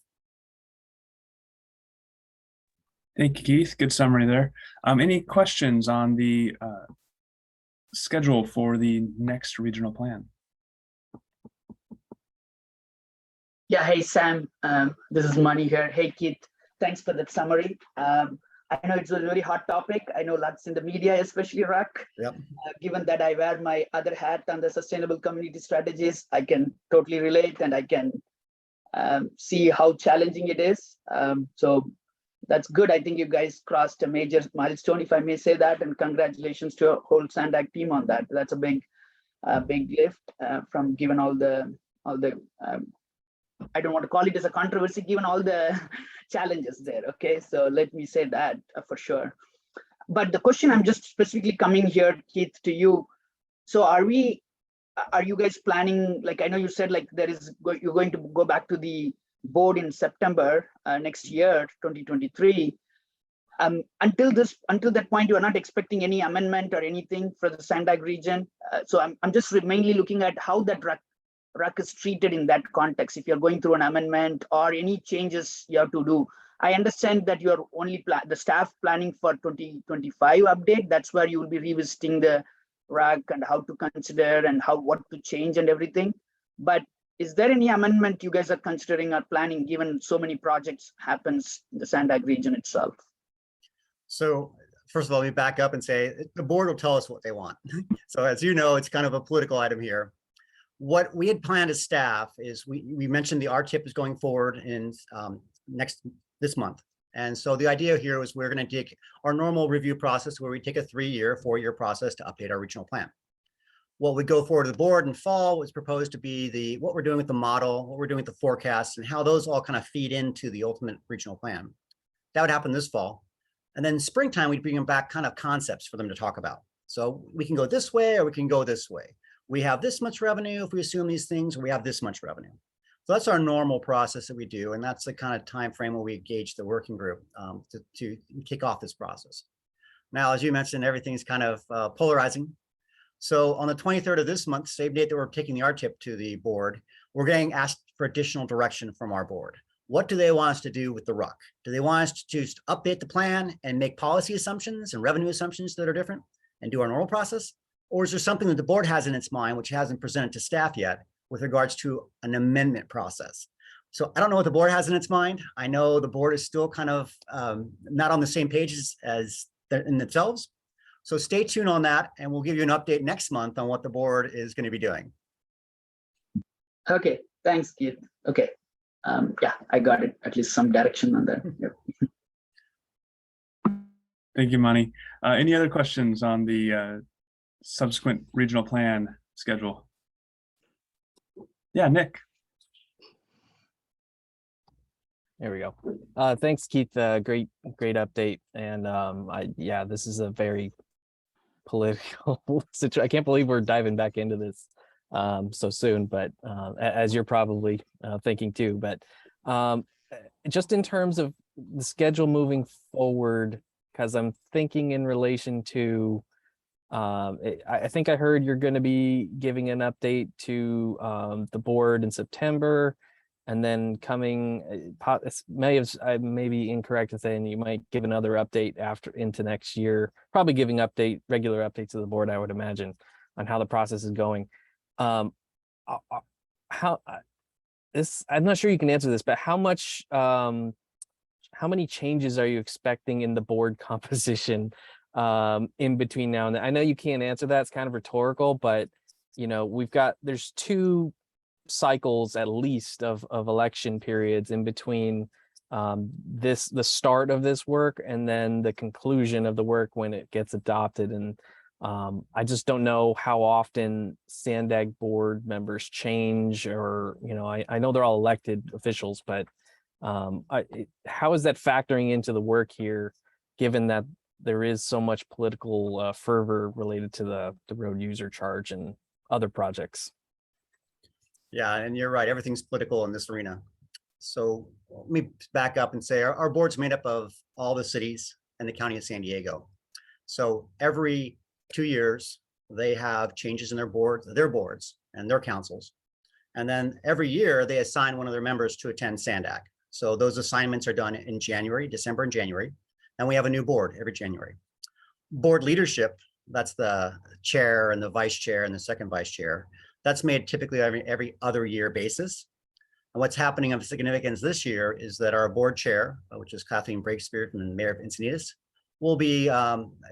Thank you, Keith. Good summary there. Any questions on the schedule for the next regional plan? Yeah, hey, Sam, this is Mani here. Hey, Keith, thanks for that summary. I know it's a very hot topic. I know lots in the media, especially RUC. Yep. Given that I wear my other hat on the sustainable community strategies, I can totally relate and I can see how challenging it is. So that's good. I think you guys crossed a major milestone, if I may say that, and congratulations to your whole Sandag team on that. That's a big lift from given all the I don't want to call it as a controversy, given all the challenges there. Okay, so let me say that for sure. But the question I'm just specifically coming here, Keith, to you. So are you guys planning, like, I know you said like you're going to go back to the board in September next year, 2023. Until that point, you are not expecting any amendment or anything for the Sandag region. So I'm just mainly looking at how that RUC is treated in that context. If you're going through an amendment or any changes you have to do. I understand that you're only the staff planning for 2025 update. That's where you will be revisiting the RUC and how to consider and what to change and everything. But is there any amendment you guys are considering or planning, given so many projects happens in the Sandag region itself? So first of all, let me back up and say the board will tell us what they want. So as you know, it's kind of a political item here. What we had planned as staff is we mentioned the RTIP is going forward in this month. And so the idea here was we're going to take our normal review process where we take a 3-year, 4-year process to update our regional plan. What would go forward to the board in fall was proposed to be what we're doing with the model, what we're doing with the forecasts, and how those all kind of feed into the ultimate regional plan. That would happen this fall. And then springtime, we'd bring them back kind of concepts for them to talk about. So we can go this way or we can go this way. We have this much revenue if we assume these things, we have this much revenue. So that's our normal process that we do. And that's the kind of time frame where we engage the working group to kick off this process. Now, as you mentioned, everything's kind of polarizing. So on the 23rd of this month, same date that we're taking the RTIP to the board, we're getting asked for additional direction from our board. What do they want us to do with the RUC? Do they want us to just update the plan and make policy assumptions and revenue assumptions that are different and do our normal process? Or is there something that the board has in its mind, which hasn't presented to staff yet, with regards to an amendment process? So I don't know what the board has in its mind. I know the board is still kind of not on the same pages as in themselves. So stay tuned on that, and we'll give you an update next month on what the board is going to be doing. Okay, thanks, Keith. Okay, yeah, I got it. At least some direction on that. Yep. Thank you, Mani. Any other questions on the subsequent regional plan schedule? Yeah, Nick. There we go. Thanks, Keith. Great update. And yeah, this is a very political situation. I can't believe we're diving back into this so soon, but as you're probably thinking too. But just in terms of the schedule moving forward, because I'm thinking in relation to, I think I heard you're going to be giving an update to the board in September, and then coming, I may be incorrect in saying you might give another update into next year, probably giving regular updates to the board, I would imagine, on how the process is going. I'm not sure you can answer this, but how many changes are you expecting in the board composition in between now and then? I know you can't answer that, it's kind of rhetorical, but you know, there's 2 cycles at least of election periods in between the start of this work and then the conclusion of the work when it gets adopted. And I just don't know how often Sandag board members change, or, you know, I know they're all elected officials, but how is that factoring into the work here, given that there is so much political fervor related to the road user charge and other projects? Yeah, and you're right. Everything's political in this arena. So let me back up and say our board's made up of all the cities and the county of San Diego. So every 2 years, they have changes in their boards and their councils. And then every year they assign one of their members to attend Sandag. So those assignments are done in December and January. And we have a new board every January. Board leadership, that's the chair and the vice chair and the second vice chair. That's made typically every other year basis. And what's happening of significance this year is that our board chair, which is Kathleen Breakspear from the mayor of Encinitas, will be,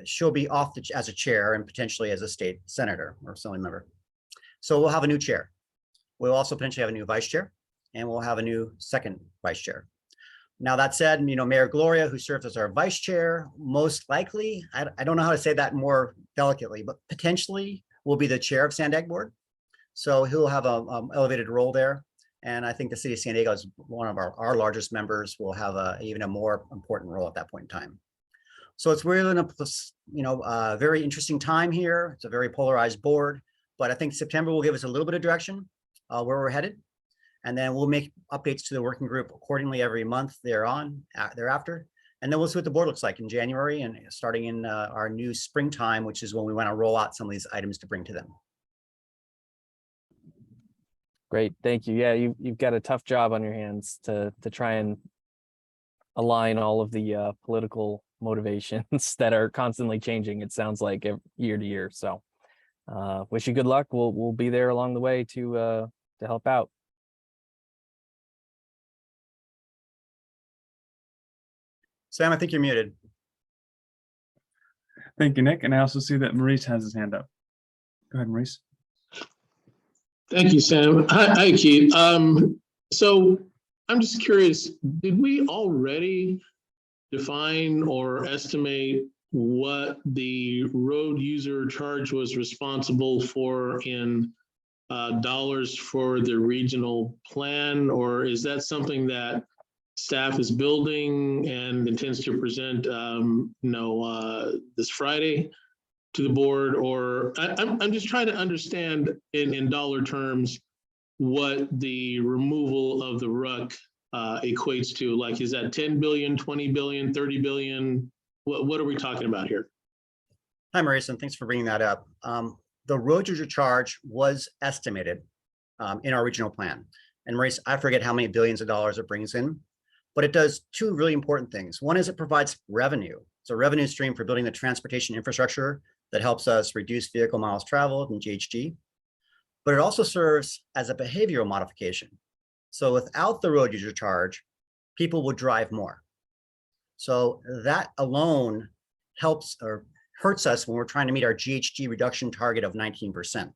she'll be off as a chair and potentially as a state senator or assembly member. So we'll have a new chair. We'll also potentially have a new vice chair. and we'll have a new second vice chair. Now that said, Mayor Gloria, who serves as our vice chair, most likely, I don't know how to say that more delicately, but potentially will be the chair of Sandag Board. So he'll have a elevated role there. And I think the city of San Diego is one of our largest members, will have even a more important role at that point in time. So it's really a very interesting time here. It's a very polarized board, but I think September will give us a little bit of direction where we're headed. And then we'll make updates to the working group accordingly every month thereafter. And then we'll see what the board looks like in January and starting in our new springtime, which is when we want to roll out some of these items to bring to them. Great, thank you. Yeah, you've got a tough job on your hands to try and align all of the political motivations that are constantly changing. It sounds like year to year. So, wish you good luck. We'll be there along the way to help out. Sam, I think you're muted. Thank you, Nick. And I also see that Maurice has his hand up. Go ahead, Maurice. Thank you, Sam. Hi, Keith. So I'm just curious, did we already define or estimate what the road user charge was responsible for in dollars for the regional plan? Or is that something that staff is building and intends to present this Friday to the board? Or I'm just trying to understand in dollar terms what the removal of the RUC equates to. Like, is that 10 billion, 20 billion, 30 billion? What are we talking about here? Hi, Maurice, and thanks for bringing that up. The road user charge was estimated in our regional plan. And Maurice, I forget how many billions of dollars it brings in, but it does two really important things. One is it provides revenue. It's a revenue stream for building the transportation infrastructure that helps us reduce vehicle miles traveled and GHG. But it also serves as a behavioral modification. So without the road user charge, people would drive more. So that alone helps or hurts us when we're trying to meet our GHG reduction target of 19%.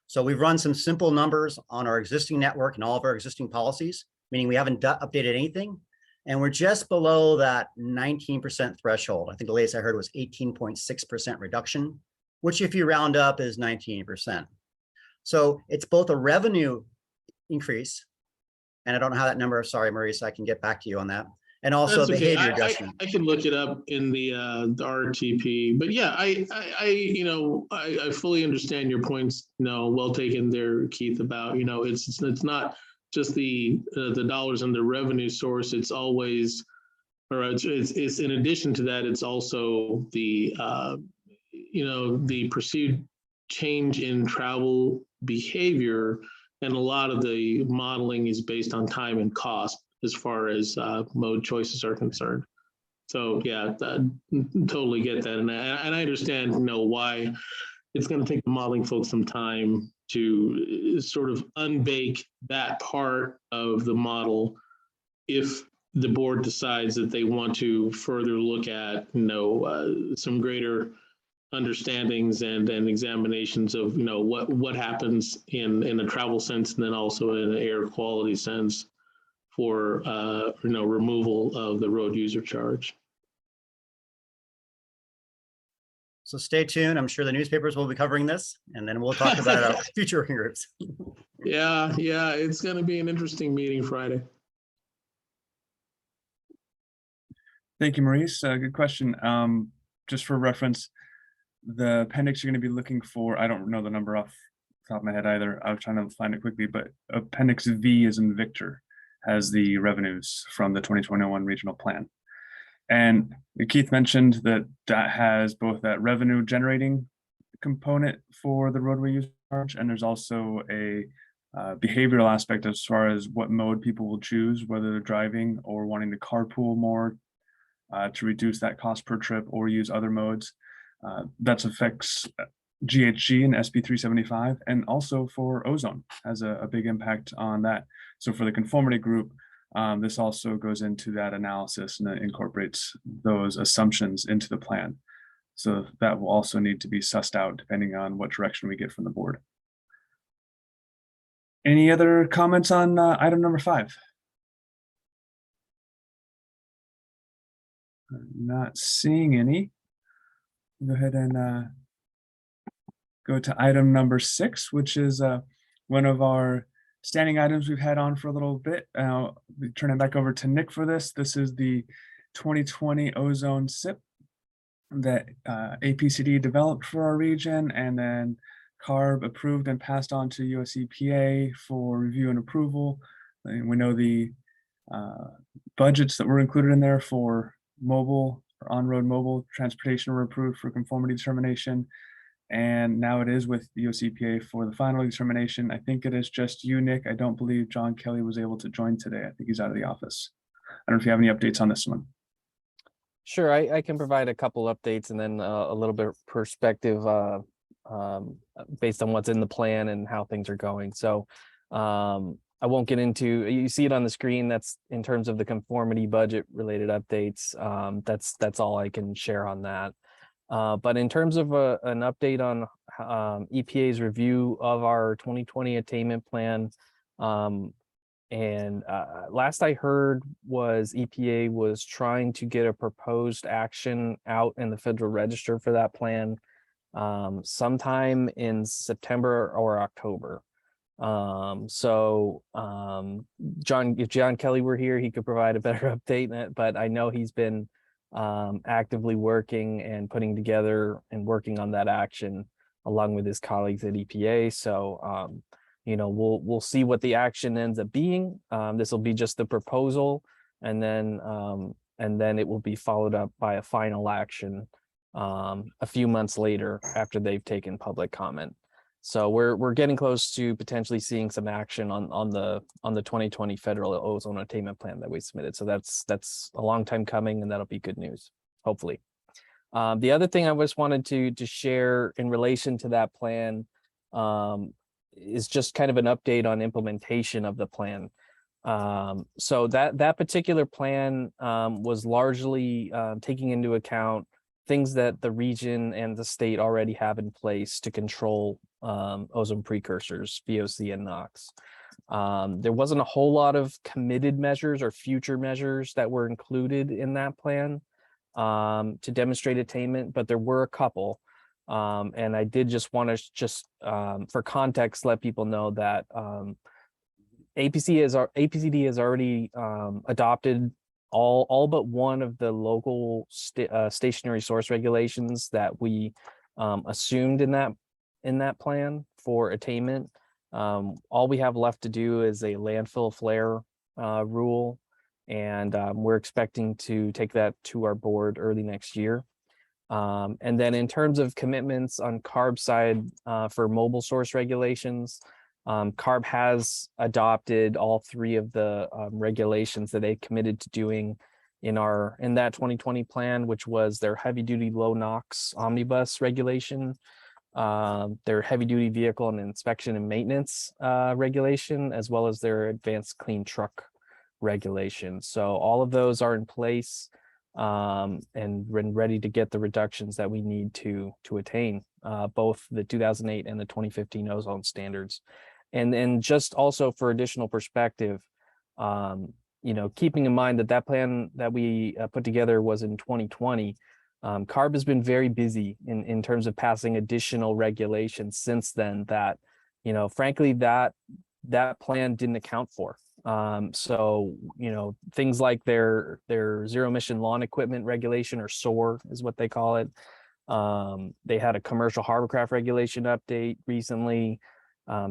So we've run some simple numbers on our existing network and all of our existing policies, meaning we haven't updated anything. And we're just below that 19% threshold. I think the latest I heard was 18.6% reduction, which if you round up is 19%. So it's both a revenue increase, and I don't know how that number, sorry, Maurice, I can get back to you on that. And also That's okay. behavior adjustment. I can look it up in the RTP, but yeah, I fully understand your points. Well taken there, Keith. About it's not just the dollars and the revenue source. It's always, or it's in addition to that, it's also the the perceived change in travel behavior, and a lot of the modeling is based on time and cost as far as mode choices are concerned. So yeah, totally get that, and I understand why it's going to take the modeling folks some time to sort of unbake that part of the model if the board decides that they want to further look at some greater understandings and examinations of what happens in a travel sense, and then also in an air quality sense for removal of the road user charge. So stay tuned. I'm sure the newspapers will be covering this, and then we'll talk about it at our future working groups. Yeah, it's going to be an interesting meeting Friday. Thank you, Maurice. Good question. Just for reference, the appendix you're going to be looking for, I don't know the number off the top of my head either. I was trying to find it quickly, but Appendix V as in Victor has the revenues from the 2021 regional plan. And Keith mentioned that has both that revenue generating component for the roadway use charge, and there's also a behavioral aspect as far as what mode people will choose, whether they're driving or wanting to carpool more to reduce that cost per trip or use other modes. That affects GHG and SB 375, and also for ozone has a big impact on that. So for the conformity group, this also goes into that analysis and incorporates those assumptions into the plan. So that will also need to be sussed out depending on what direction we get from the board. Any other comments on item number 5? Not seeing any. Go ahead and go to item number 6, which is one of our standing items we've had on for a little bit. We turn it back over to Nick for this. This is the 2020 ozone SIP that APCD developed for our region, and then CARB approved and passed on to US EPA for review and approval. And we know the budgets that were included in there for mobile or on-road mobile transportation were approved for conformity determination. And now it is with the US EPA for the final determination. I think it is just you, Nick. I don't believe John Kelly was able to join today. I think he's out of the office. I don't know if you have any updates on this one. Sure, I can provide a couple updates and then a little bit of perspective based on what's in the plan and how things are going. So I won't get into, you see it on the screen, that's in terms of the conformity budget related updates. That's all I can share on that. But in terms of an update on EPA's review of our 2020 attainment plan, last I heard was EPA was trying to get a proposed action out in the Federal Register for that plan sometime in September or October. If John Kelly were here, he could provide a better update, but I know he's been actively working and putting together and working on that action along with his colleagues at EPA. So you know, we'll see what the action ends up being. This will be just the proposal, and then it will be followed up by a final action a few months later after they've taken public comment. So we're getting close to potentially seeing some action on the 2020 federal ozone attainment plan that we submitted. So that's a long time coming, and that'll be good news, hopefully. The other thing I just wanted to share in relation to that plan is just kind of an update on implementation of the plan. So that particular plan was largely taking into account things that the region and the state already have in place to control ozone precursors, VOC and NOx. There wasn't a whole lot of committed measures or future measures that were included in that plan to demonstrate attainment, but there were a couple. And I did just want to for context, let people know that APCD has already adopted all but one of the local stationary source regulations that we assumed in that plan for attainment. All we have left to do is a landfill flare rule, and we're expecting to take that to our board early next year. And then in terms of commitments on CARB side for mobile source regulations, CARB has adopted all 3 of the regulations that they committed to doing in that 2020 plan, which was their heavy duty low NOx omnibus regulation, their heavy duty vehicle and inspection and maintenance regulation, as well as their advanced clean truck regulation. So all of those are in place and ready to get the reductions that we need to attain both the 2008 and the 2015 ozone standards. And then just also for additional perspective, you know, keeping in mind that plan that we put together was in 2020, CARB has been very busy in terms of passing additional regulations since then that, you know, frankly, that plan didn't account for. So, you know, things like their zero emission lawn equipment regulation, or SOAR is what they call it. They had a commercial hovercraft regulation update recently.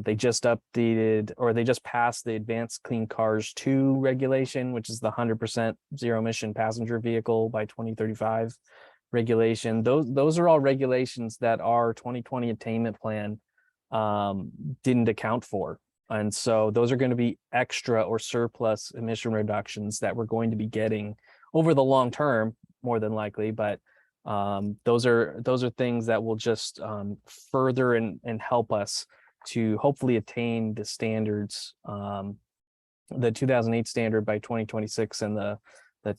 They just updated, or they just passed the Advanced Clean Cars 2 regulation, which is the 100% zero emission passenger vehicle by 2035 regulation. Those are all regulations that our 2020 attainment plan didn't account for. And so those are going to be extra or surplus emission reductions that we're going to be getting over the long term, more than likely. But those are things that will just further and help us to hopefully attain the standards, the 2008 standard by 2026 and the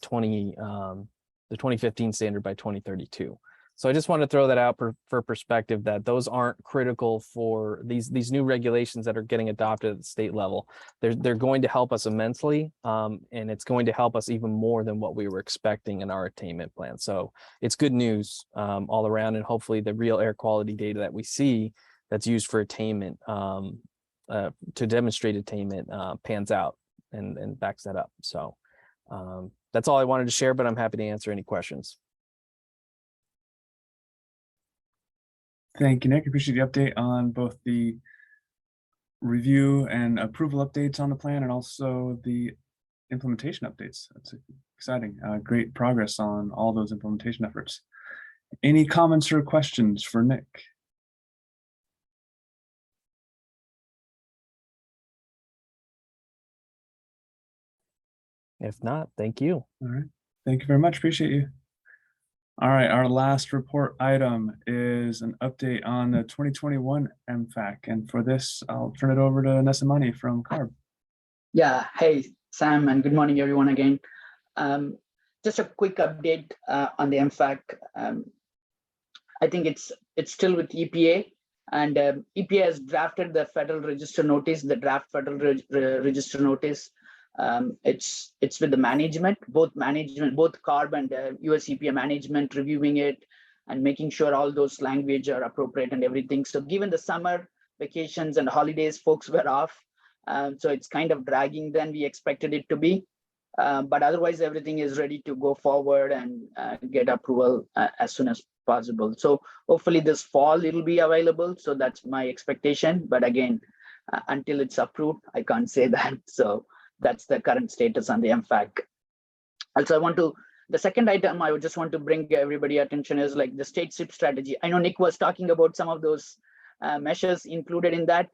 2015 standard by 2032. So I just want to throw that out for perspective, that those aren't critical for these new regulations that are getting adopted at the state level. They're going to help us immensely, and it's going to help us even more than what we were expecting in our attainment plan. So it's good news all around, and hopefully the real air quality data that we see that's used for attainment to demonstrate attainment pans out and backs that up. So that's all I wanted to share, but I'm happy to answer any questions. Thank you, Nick. Appreciate the update on both the review and approval updates on the plan and also the implementation updates. That's exciting. Great progress on all those implementation efforts. Any comments or questions for Nick? If not, thank you. All right. Thank you very much. Appreciate you. All right, our last report item is an update on the 2021 Mfac. And for this, I'll turn it over to Nesamani from CARB. Yeah, hey, Sam, and good morning, everyone again. Just a quick update on the Mfac. I think it's still with EPA, and EPA has drafted the Federal Register Notice, the draft Federal Register Notice. It's with the management, both CARB and US EPA management reviewing it and making sure all those language are appropriate and everything. So given the summer vacations and holidays, folks were off. So it's kind of dragging than we expected it to be. But otherwise, everything is ready to go forward and get approval as soon as possible. So hopefully this fall it'll be available. So that's my expectation. But again, until it's approved, I can't say that. So that's the current status on the Mfac. Also, the second item I would just want to bring everybody attention is like the state SIP strategy. I know Nick was talking about some of those measures included in that.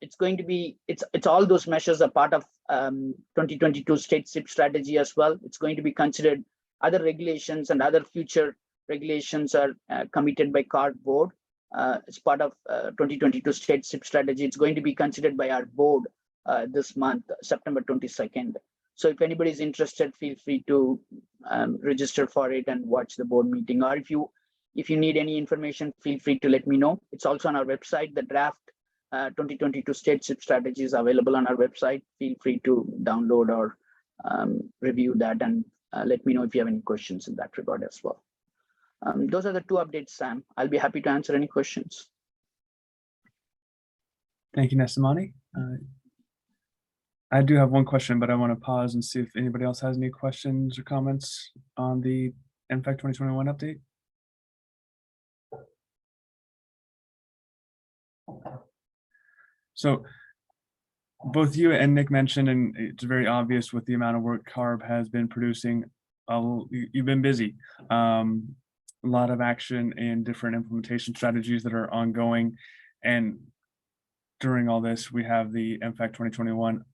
It's all those measures are part of 2022 state SIP strategy as well. It's going to be considered. Other regulations and other future regulations are committed by CARB board. It's part of 2022 state SIP strategy. It's going to be considered by our board this month, September 22nd. So if anybody is interested, feel free to register for it and watch the board meeting. Or if you need any information, feel free to let me know. It's also on our website. The draft 2022 state SIP strategy is available on our website. Feel free to download or review that and let me know if you have any questions in that regard as well. Those are the two updates, Sam. I'll be happy to answer any questions. Thank you, Nesamani. I do have one question, but I want to pause and see if anybody else has any questions or comments on the Mfac 2021 update. So both you and Nick mentioned, and it's very obvious with the amount of work CARB has been producing, you've been busy. A lot of action and different implementation strategies that are ongoing. And during all this, we have the Mfac 2021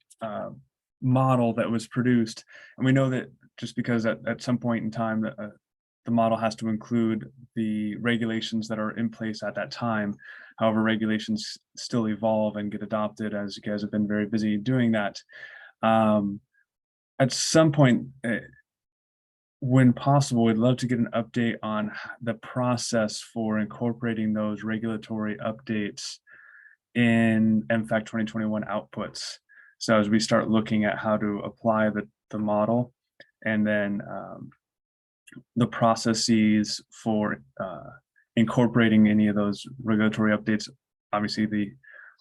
model that was produced. And we know that just because at some point in time, the model has to include the regulations that are in place at that time. However, regulations still evolve and get adopted, as you guys have been very busy doing that. At some point, when possible, we'd love to get an update on the process for incorporating those regulatory updates in Mfac 2021 outputs. So as we start looking at how to apply the model, and then the processes for incorporating any of those regulatory updates, obviously the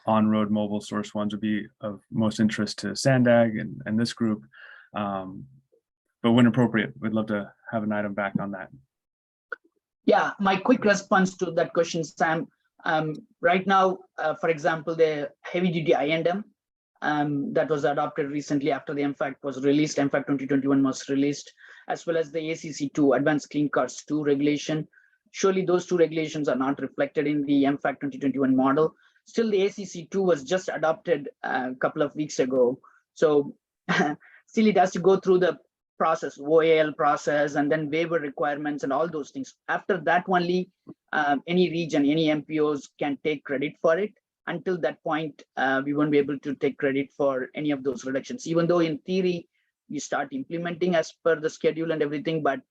on-road mobile source ones would be of most interest to SANDAG and this group. But when appropriate, we'd love to have an item back on that. Yeah, my quick response to that question, Sam. Right now, for example, the heavy-duty I&M that was adopted recently after the Mfac was released, Mfac 2021 was released, as well as the ACC2, Advanced Clean Cars 2 regulation. Surely those two regulations are not reflected in the Mfac 2021 model. Still, the ACC2 was just adopted a couple of weeks ago. So still it has to go through the process, OAL process, and then waiver requirements and all those things. After that only, any region, any MPOs can take credit for it. Until that point, we won't be able to take credit for any of those reductions, even though in theory, we start implementing as per the schedule and everything. But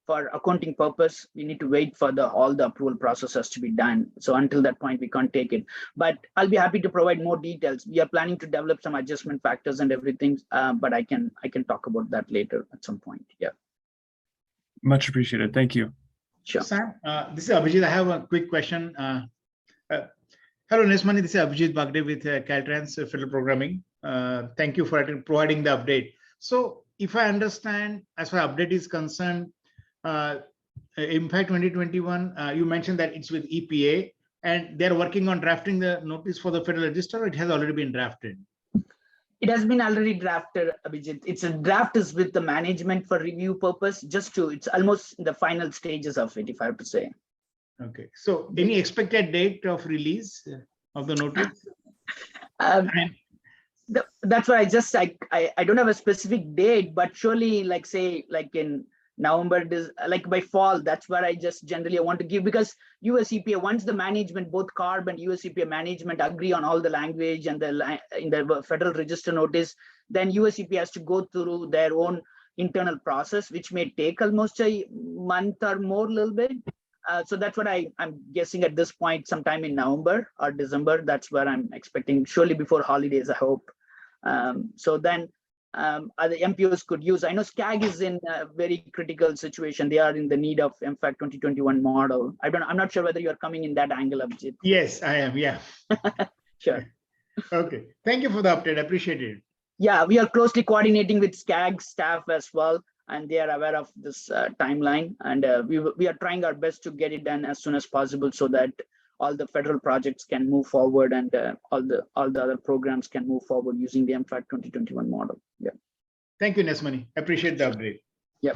for accounting purpose, we need to wait for all the approval processes to be done. So until that point, we can't take it. But I'll be happy to provide more details. We are planning to develop some adjustment factors and everything, but I can talk about that later at some point. Yeah. Much appreciated. Thank you. Sure. Sam, this is Abhijit. I have a quick question. Hello, Nesmani. This is Abhijit Bagde with Caltrans Federal Programming. Thank you for providing the update. So if I understand, as far as update is concerned, Mfact 2021, you mentioned that it's with EPA and they're working on drafting the notice for the Federal Register, or it has already been drafted? It has been already drafted, Abhijit. It's a draft is with the management for review purpose, it's almost in the final stages of it, if I have to say. Okay. So any expected date of release of the notice? That's why I don't have a specific date, but surely like in November, like by fall, that's where I just generally want to give, because US EPA, once the management, both CARB and US EPA management agree on all the language and in the Federal Register notice, then US EPA has to go through their own internal process, which may take almost a month or more, a little bit. So that's what I'm guessing at this point, sometime in November or December. That's where I'm expecting, surely before holidays, I hope. So then other MPOs could use. I know SCAG is in a very critical situation. They are in the need of Mfact 2021 model. I'm not sure whether you are coming in that angle, Abhijit. Yes, I am. Yeah. Sure. Okay. Thank you for the update. I appreciate it. Yeah, we are closely coordinating with SCAG staff as well, and they are aware of this timeline. And we are trying our best to get it done as soon as possible, so that all the federal projects can move forward and all the other programs can move forward using the Mfact 2021 model. Yeah. Thank you, Nesmani. Appreciate the update. Yep.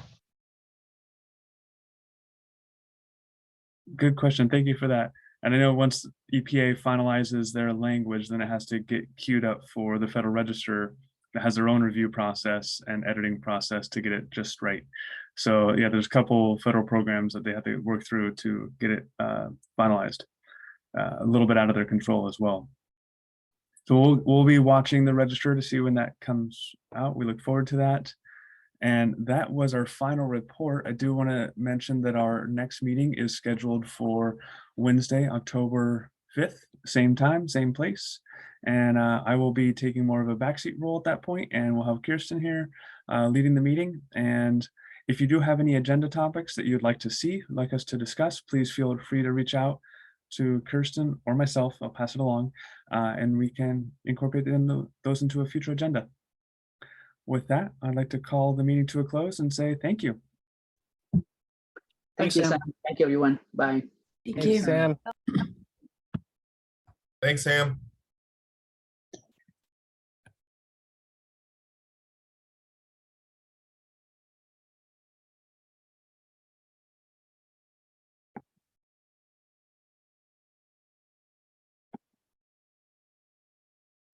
Good question. Thank you for that. And I know once EPA finalizes their language, then it has to get queued up for the Federal Register that has their own review process and editing process to get it just right. So yeah, there's a couple federal programs that they have to work through to get it finalized. A little bit out of their control as well. So we'll be watching the register to see when that comes out. We look forward to that. And that was our final report. I do want to mention that our next meeting is scheduled for Wednesday, October 5th, same time, same place. And I will be taking more of a backseat role at that point, and we'll have Kirsten here leading the meeting. And if you do have any agenda topics that you'd like to see, like us to discuss, please feel free to reach out to Kirsten or myself. I'll pass it along, and we can incorporate those into a future agenda. With that, I'd like to call the meeting to a close and say thank you. Thank you, Sam. Thank you, everyone. Bye. Thank Thanks, you. Sam. Thanks, Sam.